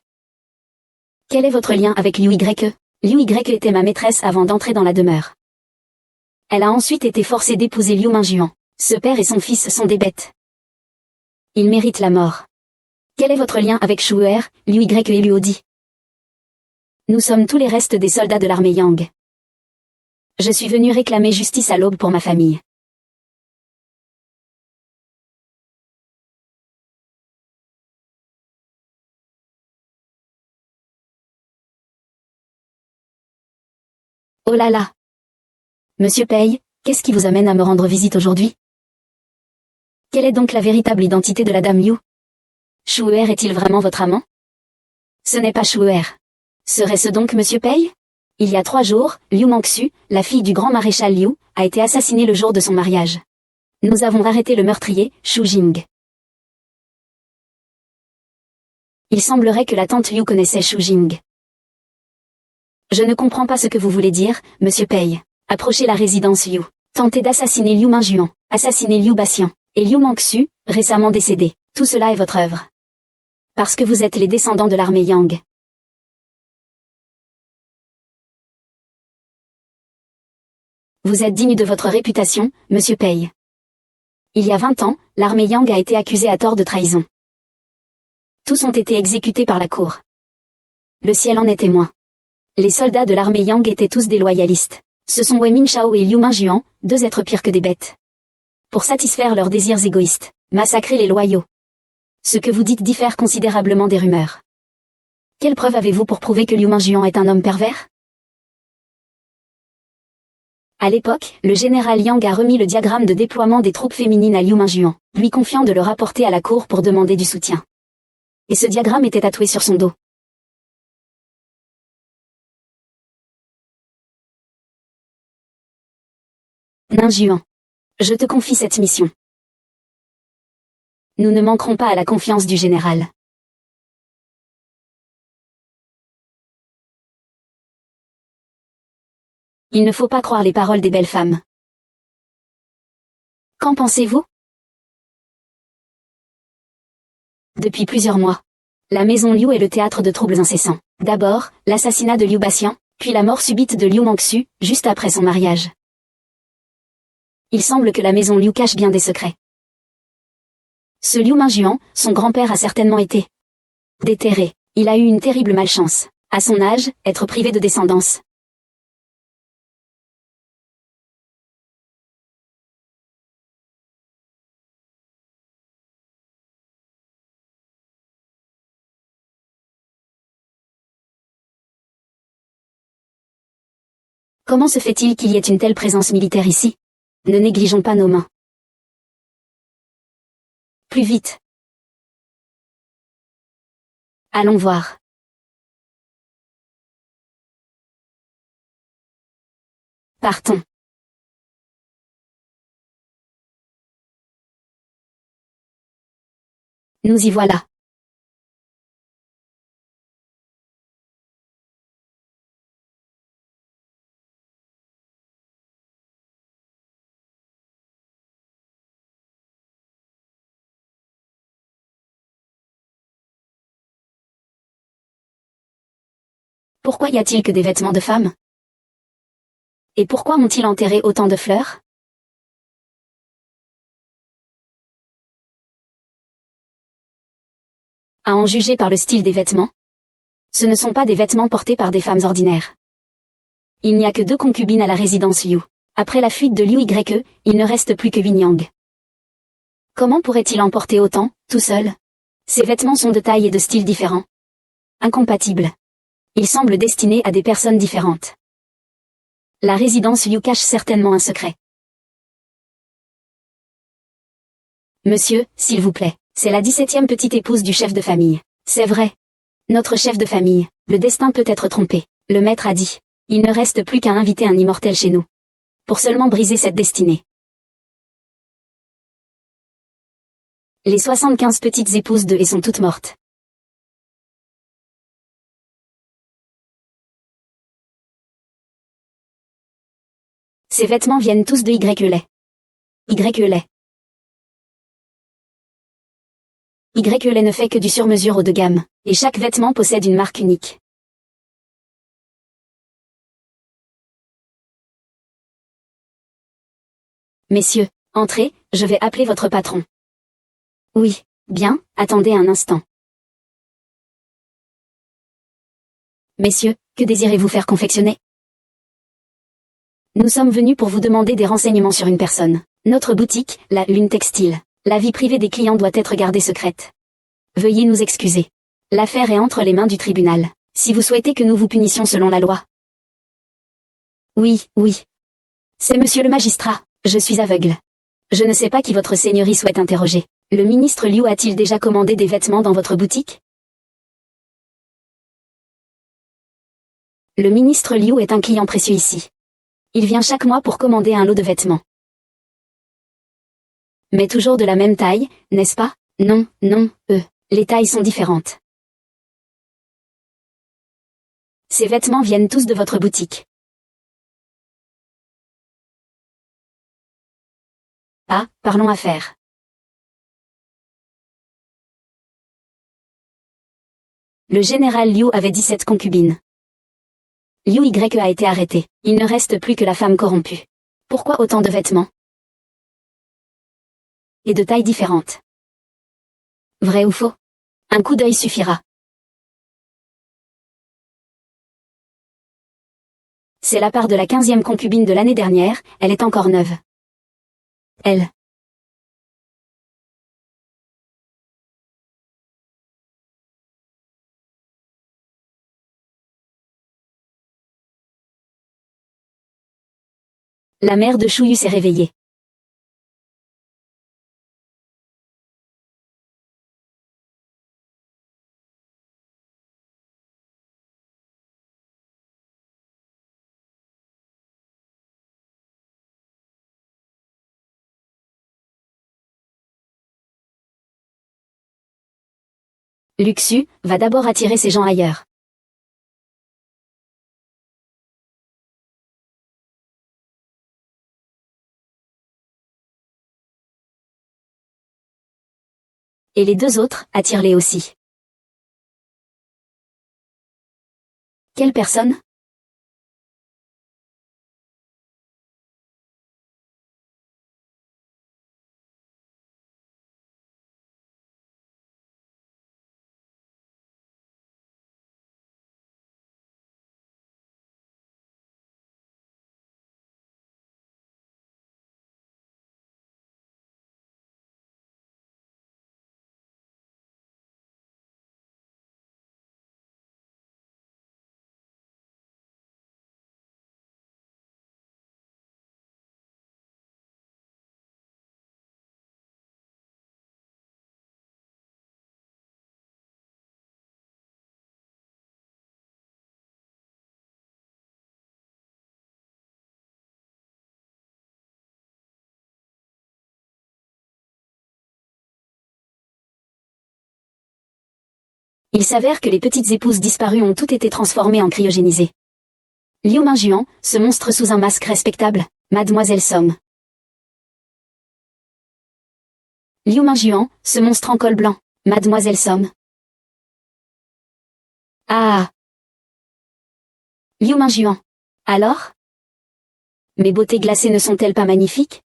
Quel est votre lien avec Liu Ye? Liu Ye était ma maîtresse avant d'entrer dans la demeure. Elle a ensuite été forcée d'épouser Liu Mingjuan. Ce père et son fils sont des bêtes. Ils méritent la mort. Quel est votre lien avec Shuer, Liu Ye et Liu Di? Nous sommes tous les restes des soldats de l'armée Yang. Je suis venu réclamer justice à l'aube pour ma famille. Oh là là! Monsieur Pei, qu'est-ce qui vous amène à me rendre visite aujourd'hui? Quelle est donc la véritable identité de la dame Liu? Shuer est-il vraiment votre amant? Ce n'est pas Shuer. Serait-ce donc Monsieur Pei? Il y a 3 jours, Liu Mangxu, la fille du grand maréchal Liu, a été assassinée le jour de son mariage. Nous avons arrêté le meurtrier, Shu Jing. Il semblerait que la tante Liu connaissait Shu Jing. Je ne comprends pas ce que vous voulez dire, Monsieur Pei. Approchez la résidence Liu. Tentez d'assassiner Liu Mingjuan, assassiner Liu Baxian, et Liu Mangxu, récemment décédé. Tout cela est votre œuvre. Parce que vous êtes les descendants de l'armée Yang. Vous êtes digne de votre réputation, Monsieur Pei. Il y a 20 ans, l'armée Yang a été accusée à tort de trahison. Tous ont été exécutés par la cour. Le ciel en est témoin. Les soldats de l'armée Yang étaient tous des loyalistes. Ce sont Wei Mingshao et Liu Mingjuan, 2 êtres pires que des bêtes. Pour satisfaire leurs désirs égoïstes, massacrer les loyaux. Ce que vous dites diffère considérablement des rumeurs. Quelle preuve avez-vous pour prouver que Liu Mingjuan est un homme pervers? À l'époque, le général Yang a remis le diagramme de déploiement des troupes féminines à Liu Mingjuan, lui confiant de le rapporter à la cour pour demander du soutien. Et ce diagramme était tatoué sur son dos. Mingjuan. Je te confie cette mission. Nous ne manquerons pas à la confiance du général. Il ne faut pas croire les paroles des belles femmes. Qu'en pensez-vous? Depuis plusieurs mois, la maison Liu est le théâtre de troubles incessants. D'abord, l'assassinat de Liu Baxian, puis la mort subite de Liu Mangxu, juste après son mariage. Il semble que la maison Liu cache bien des secrets. Ce Liu Mingjuan, son grand-père a certainement été déterré. Il a eu une terrible malchance. À son âge, être privé de descendance. Comment se fait-il qu'il y ait une telle présence militaire ici? Ne négligeons pas nos mains. Plus vite. Allons voir. Partons. Nous y voilà. Pourquoi y a-t-il que des vêtements de femmes? Et pourquoi ont-ils enterré autant de fleurs? À en juger par le style des vêtements, ce ne sont pas des vêtements portés par des femmes ordinaires. Il n'y a que 2 concubines à la résidence Liu. Après la fuite de Liu Ye, il ne reste plus que Yang. Comment pourrait-il en porter autant, tout seul? Ces vêtements sont de taille et de style différents. Incompatibles. Ils semblent destinés à des personnes différentes. La résidence Liu cache certainement un secret. Monsieur, s'il vous plaît, c'est la 17e petite épouse du chef de famille. C'est vrai. Notre chef de famille, le destin peut être trompé. Le maître a dit. Il ne reste plus qu'à inviter un immortel chez nous. Pour seulement briser cette destinée. Les 75 petites épouses de et sont toutes mortes. Ces vêtements viennent tous de Y. Y ne fait que du sur-mesure haut de gamme, et chaque vêtement possède une marque unique. Messieurs, entrez, je vais appeler votre patron. Oui, bien, attendez un instant. Messieurs, que désirez-vous faire confectionner? Nous sommes venus pour vous demander des renseignements sur une personne. Notre boutique, la Lune Textile. La vie privée des clients doit être gardée secrète. Veuillez nous excuser. L'affaire est entre les mains du tribunal. Si vous souhaitez que nous vous punissions selon la loi. Oui. C'est monsieur le magistrat, je suis aveugle. Je ne sais pas qui votre seigneurie souhaite interroger. Le ministre Liu a-t-il déjà commandé des vêtements dans votre boutique? Le ministre Liu est un client précieux ici. Il vient chaque mois pour commander un lot de vêtements. Mais toujours de la même taille, n'est-ce pas? Non, les tailles sont différentes. Ces vêtements viennent tous de votre boutique. Ah, parlons affaires. Le général Liu avait 17 concubines. Liu Y a été arrêté. Il ne reste plus que la femme corrompue. Pourquoi autant de vêtements? Et de tailles différentes. Vrai ou faux? Un coup d'œil suffira. C'est la part de la 15e concubine de l'année dernière, elle est encore neuve. Elle. La mère de Chouyu s'est réveillée. Luxu va d'abord attirer ces gens ailleurs. Et les deux autres, attire-les aussi. Quelle personne? Il s'avère que les petites épouses disparues ont toutes été transformées en cryogénisées. Liu Mingjuan, ce monstre sous un masque respectable, Mademoiselle Somme. Liu Mingjuan, ce monstre en col blanc, Mademoiselle Somme. Ah! Liu Mingjuan. Alors? Mes beautés glacées ne sont-elles pas magnifiques?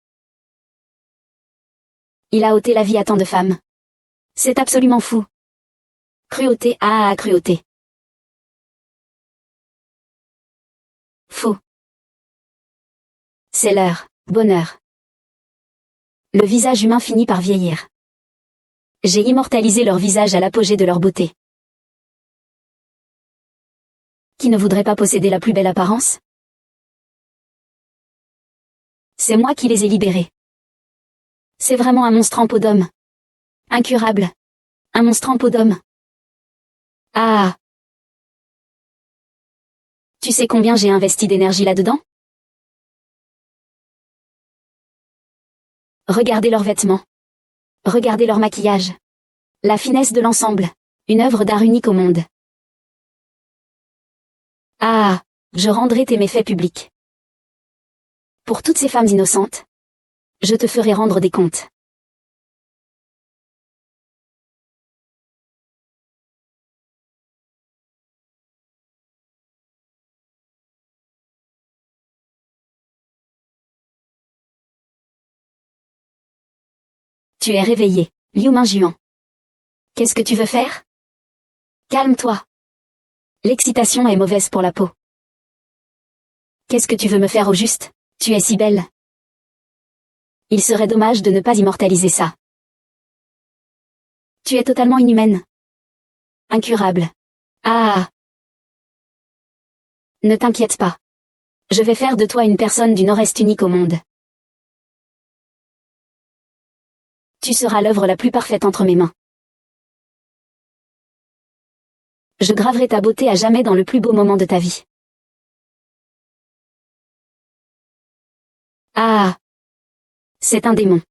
Il a ôté la vie à tant de femmes. C'est absolument fou. Cruauté, ah, cruauté. Faux. C'est l'heure, bonheur. Le visage humain finit par vieillir. J'ai immortalisé leur visage à l'apogée de leur beauté. Qui ne voudrait pas posséder la plus belle apparence? C'est moi qui les ai libérés. C'est vraiment un monstre en peau d'homme. Incurable. Un monstre en peau d'homme. Ah! Tu sais combien j'ai investi d'énergie là-dedans? Regardez leurs vêtements. Regardez leur maquillage. La finesse de l'ensemble. Une œuvre d'art unique au monde. Ah! Je rendrai tes méfaits publics. Pour toutes ces femmes innocentes, je te ferai rendre des comptes. Tu es réveillé, Liu Mingjuan. Qu'est-ce que tu veux faire? Calme-toi. L'excitation est mauvaise pour la peau. Qu'est-ce que tu veux me faire au juste? Tu es si belle. Il serait dommage de ne pas immortaliser ça. Tu es totalement inhumaine. Incurable. Ah! Ne t'inquiète pas. Je vais faire de toi une personne du Nord-Est unique au monde. Tu seras l'œuvre la plus parfaite entre mes mains. Je graverai ta beauté à jamais dans le plus beau moment de ta vie. Ah! C'est un démon.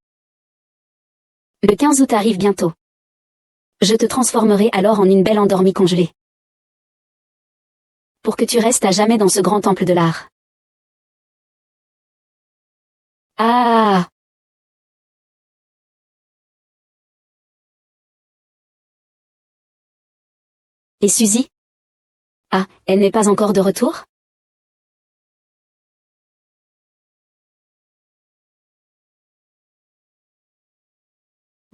Le 15 août arrive bientôt. Je te transformerai alors en une belle endormie congelée. Pour que tu restes à jamais dans ce grand temple de l'art. Ah! Et Suzy? Ah, elle n'est pas encore de retour?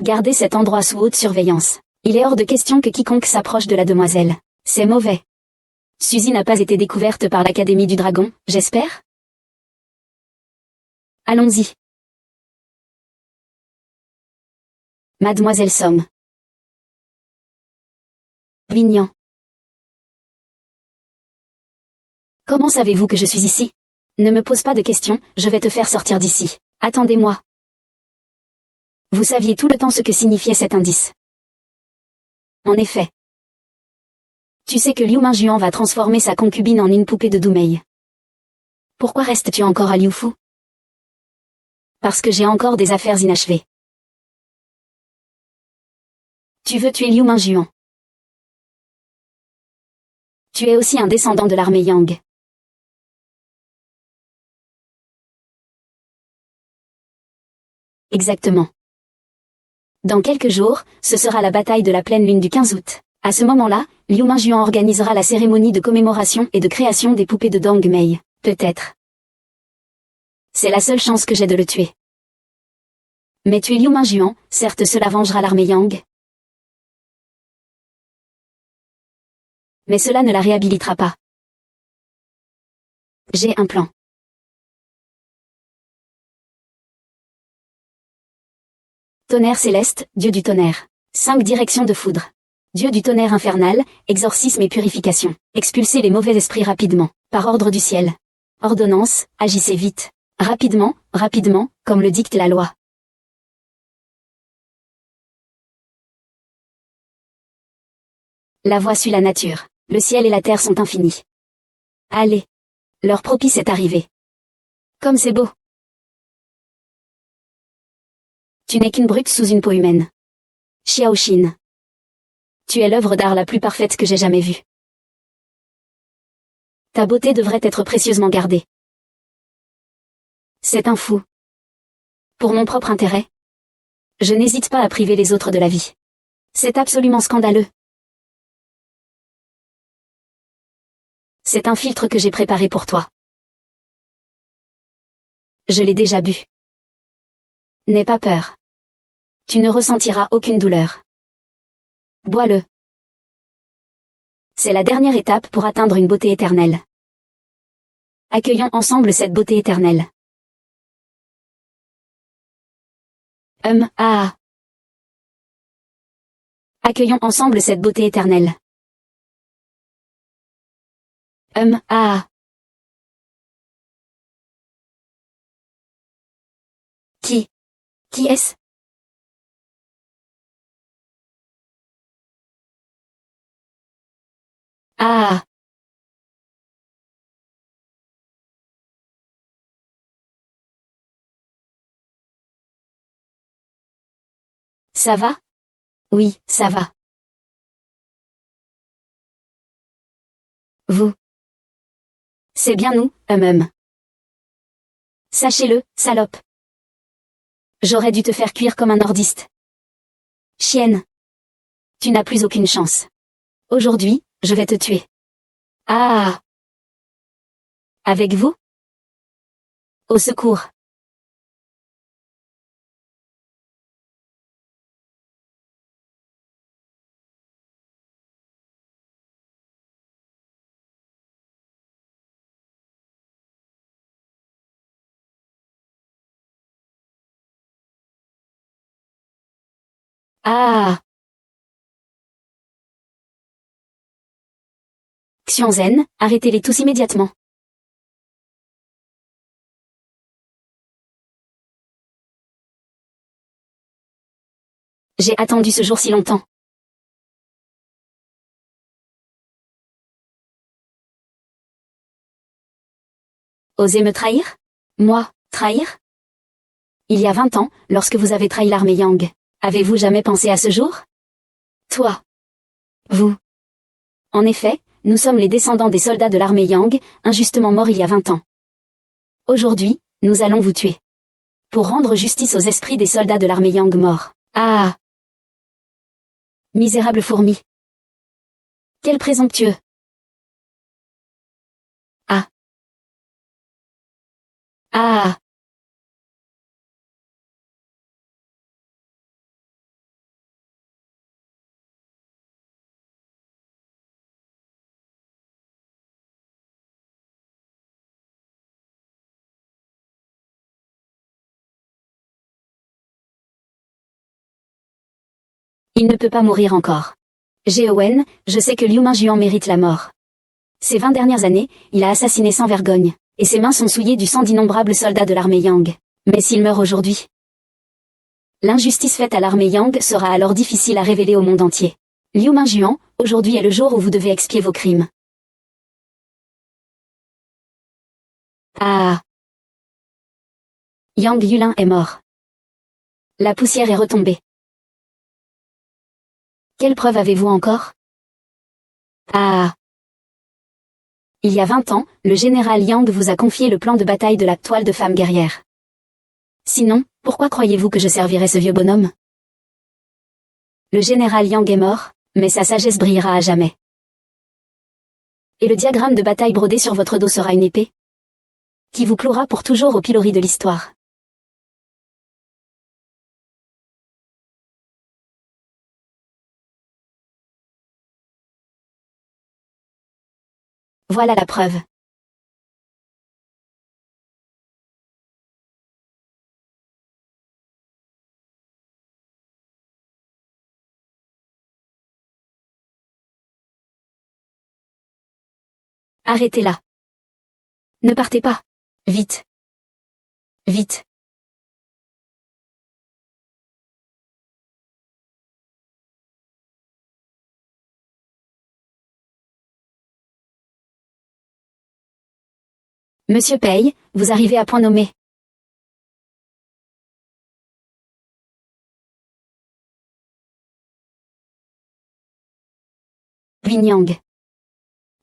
Gardez cet endroit sous haute surveillance. Il est hors de question que quiconque s'approche de la demoiselle. C'est mauvais. Suzy n'a pas été découverte par l'Académie du Dragon, j'espère? Allons-y. Mademoiselle Somme. Vignan. Comment savez-vous que je suis ici? Ne me pose pas de questions, je vais te faire sortir d'ici. Attendez-moi. Vous saviez tout le temps ce que signifiait cet indice. En effet. Tu sais que Liu Mingjuan va transformer sa concubine en une poupée de Doumei. Pourquoi restes-tu encore à Liufu? Parce que j'ai encore des affaires inachevées. Tu veux tuer Liu Mingjuan. Tu es aussi un descendant de l'armée Yang. Exactement. Dans quelques jours, ce sera la bataille de la pleine lune du 15 août. À ce moment-là, Liu Mingjuan organisera la cérémonie de commémoration et de création des poupées de Dong Mei. Peut-être. C'est la seule chance que j'ai de le tuer. Mais tuer Liu Mingjuan, certes cela vengera l'armée Yang. Mais cela ne la réhabilitera pas. J'ai un plan. Tonnerre céleste, dieu du tonnerre. 5 directions de foudre. Dieu du tonnerre infernal, exorcisme et purification. Expulsez les mauvais esprits rapidement, par ordre du ciel. Ordonnance, agissez vite. Rapidement, rapidement, comme le dicte la loi. La voie suit la nature. Le ciel et la terre sont infinis. Allez. L'heure propice est arrivée. Comme c'est beau. Tu n'es qu'une brute sous une peau humaine. Xiaoxin. Tu es l'œuvre d'art la plus parfaite que j'ai jamais vue. Ta beauté devrait être précieusement gardée. C'est un fou. Pour mon propre intérêt. Je n'hésite pas à priver les autres de la vie. C'est absolument scandaleux. C'est un filtre que j'ai préparé pour toi. Je l'ai déjà bu. N'aie pas peur. Tu ne ressentiras aucune douleur. Bois-le. C'est la dernière étape pour atteindre une beauté éternelle. Accueillons ensemble cette beauté éternelle. Ah. Accueillons ensemble cette beauté éternelle. Ah. Qui est-ce? Ah. Ça va? Oui, ça va. Vous. C'est bien nous, Sachez-le, salope. J'aurais dû te faire cuire comme un nordiste. Chienne. Tu n'as plus aucune chance. Aujourd'hui, je vais te tuer. Ah. Avec vous? Au secours. Ah. Xianzhen, arrêtez-les tous immédiatement. J'ai attendu ce jour si longtemps. Osez me trahir? Moi, trahir? Il y a 20 ans, lorsque vous avez trahi l'armée Yang, avez-vous jamais pensé à ce jour? Toi. Vous. En effet, nous sommes les descendants des soldats de l'armée Yang, injustement morts il y a 20 ans. Aujourd'hui, nous allons vous tuer. Pour rendre justice aux esprits des soldats de l'armée Yang morts. Ah. Misérable fourmi. Quel présomptueux. Ah. Ah. Il ne peut pas mourir encore. Jeowen, je sais que Liu Mingjuan mérite la mort. Ces 20 dernières années, il a assassiné sans vergogne, et ses mains sont souillées du sang d'innombrables soldats de l'armée Yang. Mais s'il meurt aujourd'hui, l'injustice faite à l'armée Yang sera alors difficile à révéler au monde entier. Liu Mingjuan, aujourd'hui est le jour où vous devez expier vos crimes. Ah. Yang Yulin est mort. La poussière est retombée. Quelle preuve avez-vous encore? Ah. Il y a 20 ans, le général Yang vous a confié le plan de bataille de la toile de femme guerrière. Sinon, pourquoi croyez-vous que je servirais ce vieux bonhomme? Le général Yang est mort, mais sa sagesse brillera à jamais. Et le diagramme de bataille brodé sur votre dos sera une épée qui vous clouera pour toujours au pilori de l'histoire. Voilà la preuve. Arrêtez-la. Ne partez pas. Vite. Vite. Monsieur Pei, vous arrivez à point nommé. Yang.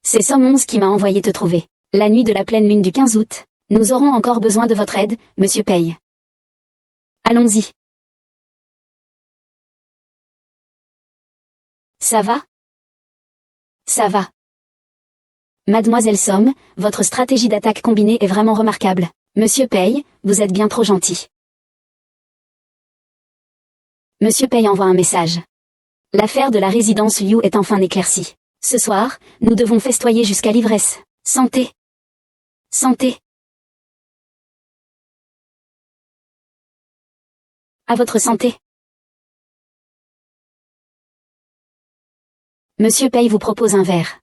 C'est Sommons qui m'a envoyé te trouver. La nuit de la pleine lune du 15 août, nous aurons encore besoin de votre aide, Monsieur Pei. Allons-y. Ça va? Ça va. Mademoiselle Somme, votre stratégie d'attaque combinée est vraiment remarquable. Monsieur Pei, vous êtes bien trop gentil. Monsieur Pei envoie un message. L'affaire de la résidence Liu est enfin éclaircie. Ce soir, nous devons festoyer jusqu'à l'ivresse. Santé. Santé. À votre santé. Monsieur Pei vous propose un verre.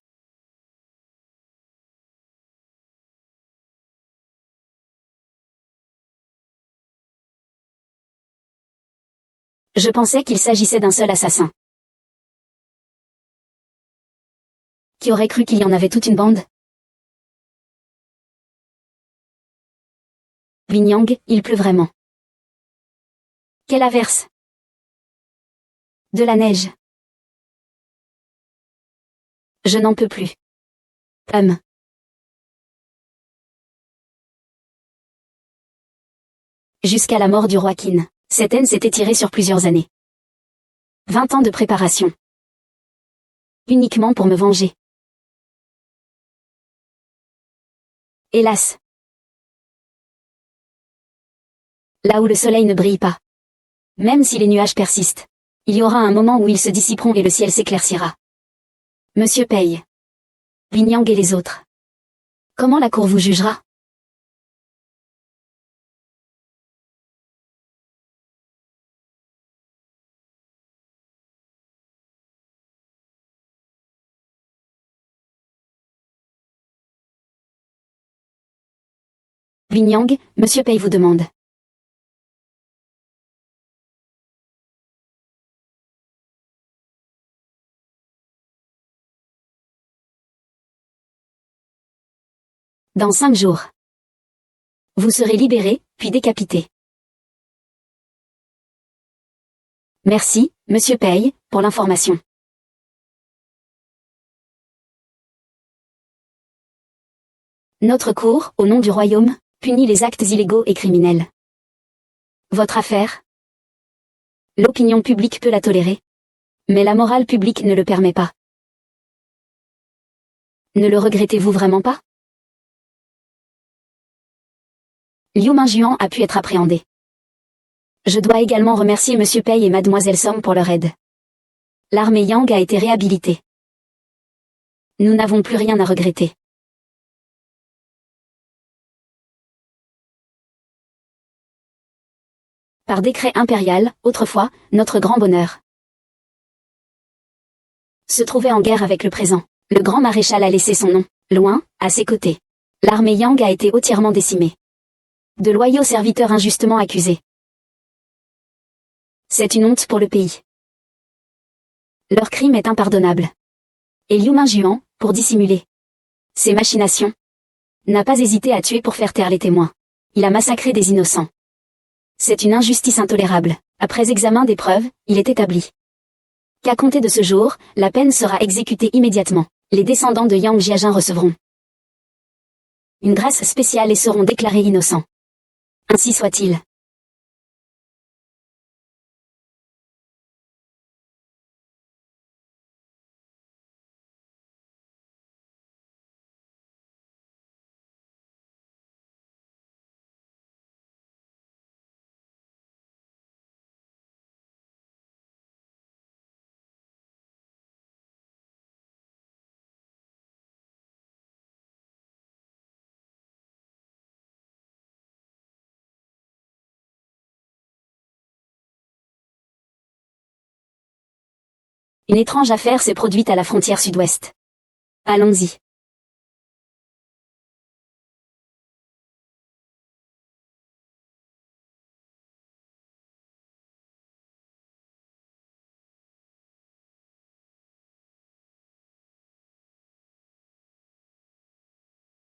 Je pensais qu'il s'agissait d'un seul assassin. Qui aurait cru qu'il y en avait toute une bande? Yang, il pleut vraiment. Quelle averse! De la neige. Je n'en peux plus. Jusqu'à la mort du roi Qin, cette haine s'est étirée sur plusieurs années. 20 ans de préparation. Uniquement pour me venger. Hélas. Là où le soleil ne brille pas. Même si les nuages persistent. Il y aura un moment où ils se dissiperont et le ciel s'éclaircira. Monsieur Pei. Yang et les autres. Comment la cour vous jugera? Yang, Monsieur Pei vous demande. Dans 5 jours. Vous serez libéré, puis décapité. Merci, Monsieur Pei, pour l'information. Notre cour, au nom du royaume, punit les actes illégaux et criminels. Votre affaire? L'opinion publique peut la tolérer. Mais la morale publique ne le permet pas. Ne le regrettez-vous vraiment pas? Liu Mingjuan a pu être appréhendé. Je dois également remercier Monsieur Pei et Mademoiselle Somme pour leur aide. L'armée Yang a été réhabilitée. Nous n'avons plus rien à regretter. Par décret impérial, autrefois, notre grand bonheur se trouvait en guerre avec le présent. Le grand maréchal a laissé son nom, loin, à ses côtés. L'armée Yang a été entièrement décimée. De loyaux serviteurs injustement accusés. C'est une honte pour le pays. Leur crime est impardonnable. Et Liu Mingjuan, pour dissimuler ses machinations, n'a pas hésité à tuer pour faire taire les témoins. Il a massacré des innocents. C'est une injustice intolérable. Après examen des preuves, il est établi qu'à compter de ce jour, la peine sera exécutée immédiatement. Les descendants de Yang Jiajin recevront une grâce spéciale et seront déclarés innocents. Ainsi soit-il. Une étrange affaire s'est produite à la frontière sud-ouest. Allons-y.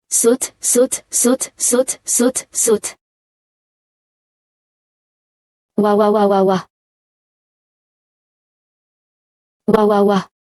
Saute, saute, saute, saute, saute, saute. Ouah ouah ouah ouah ouah. Ouah ouah ouah.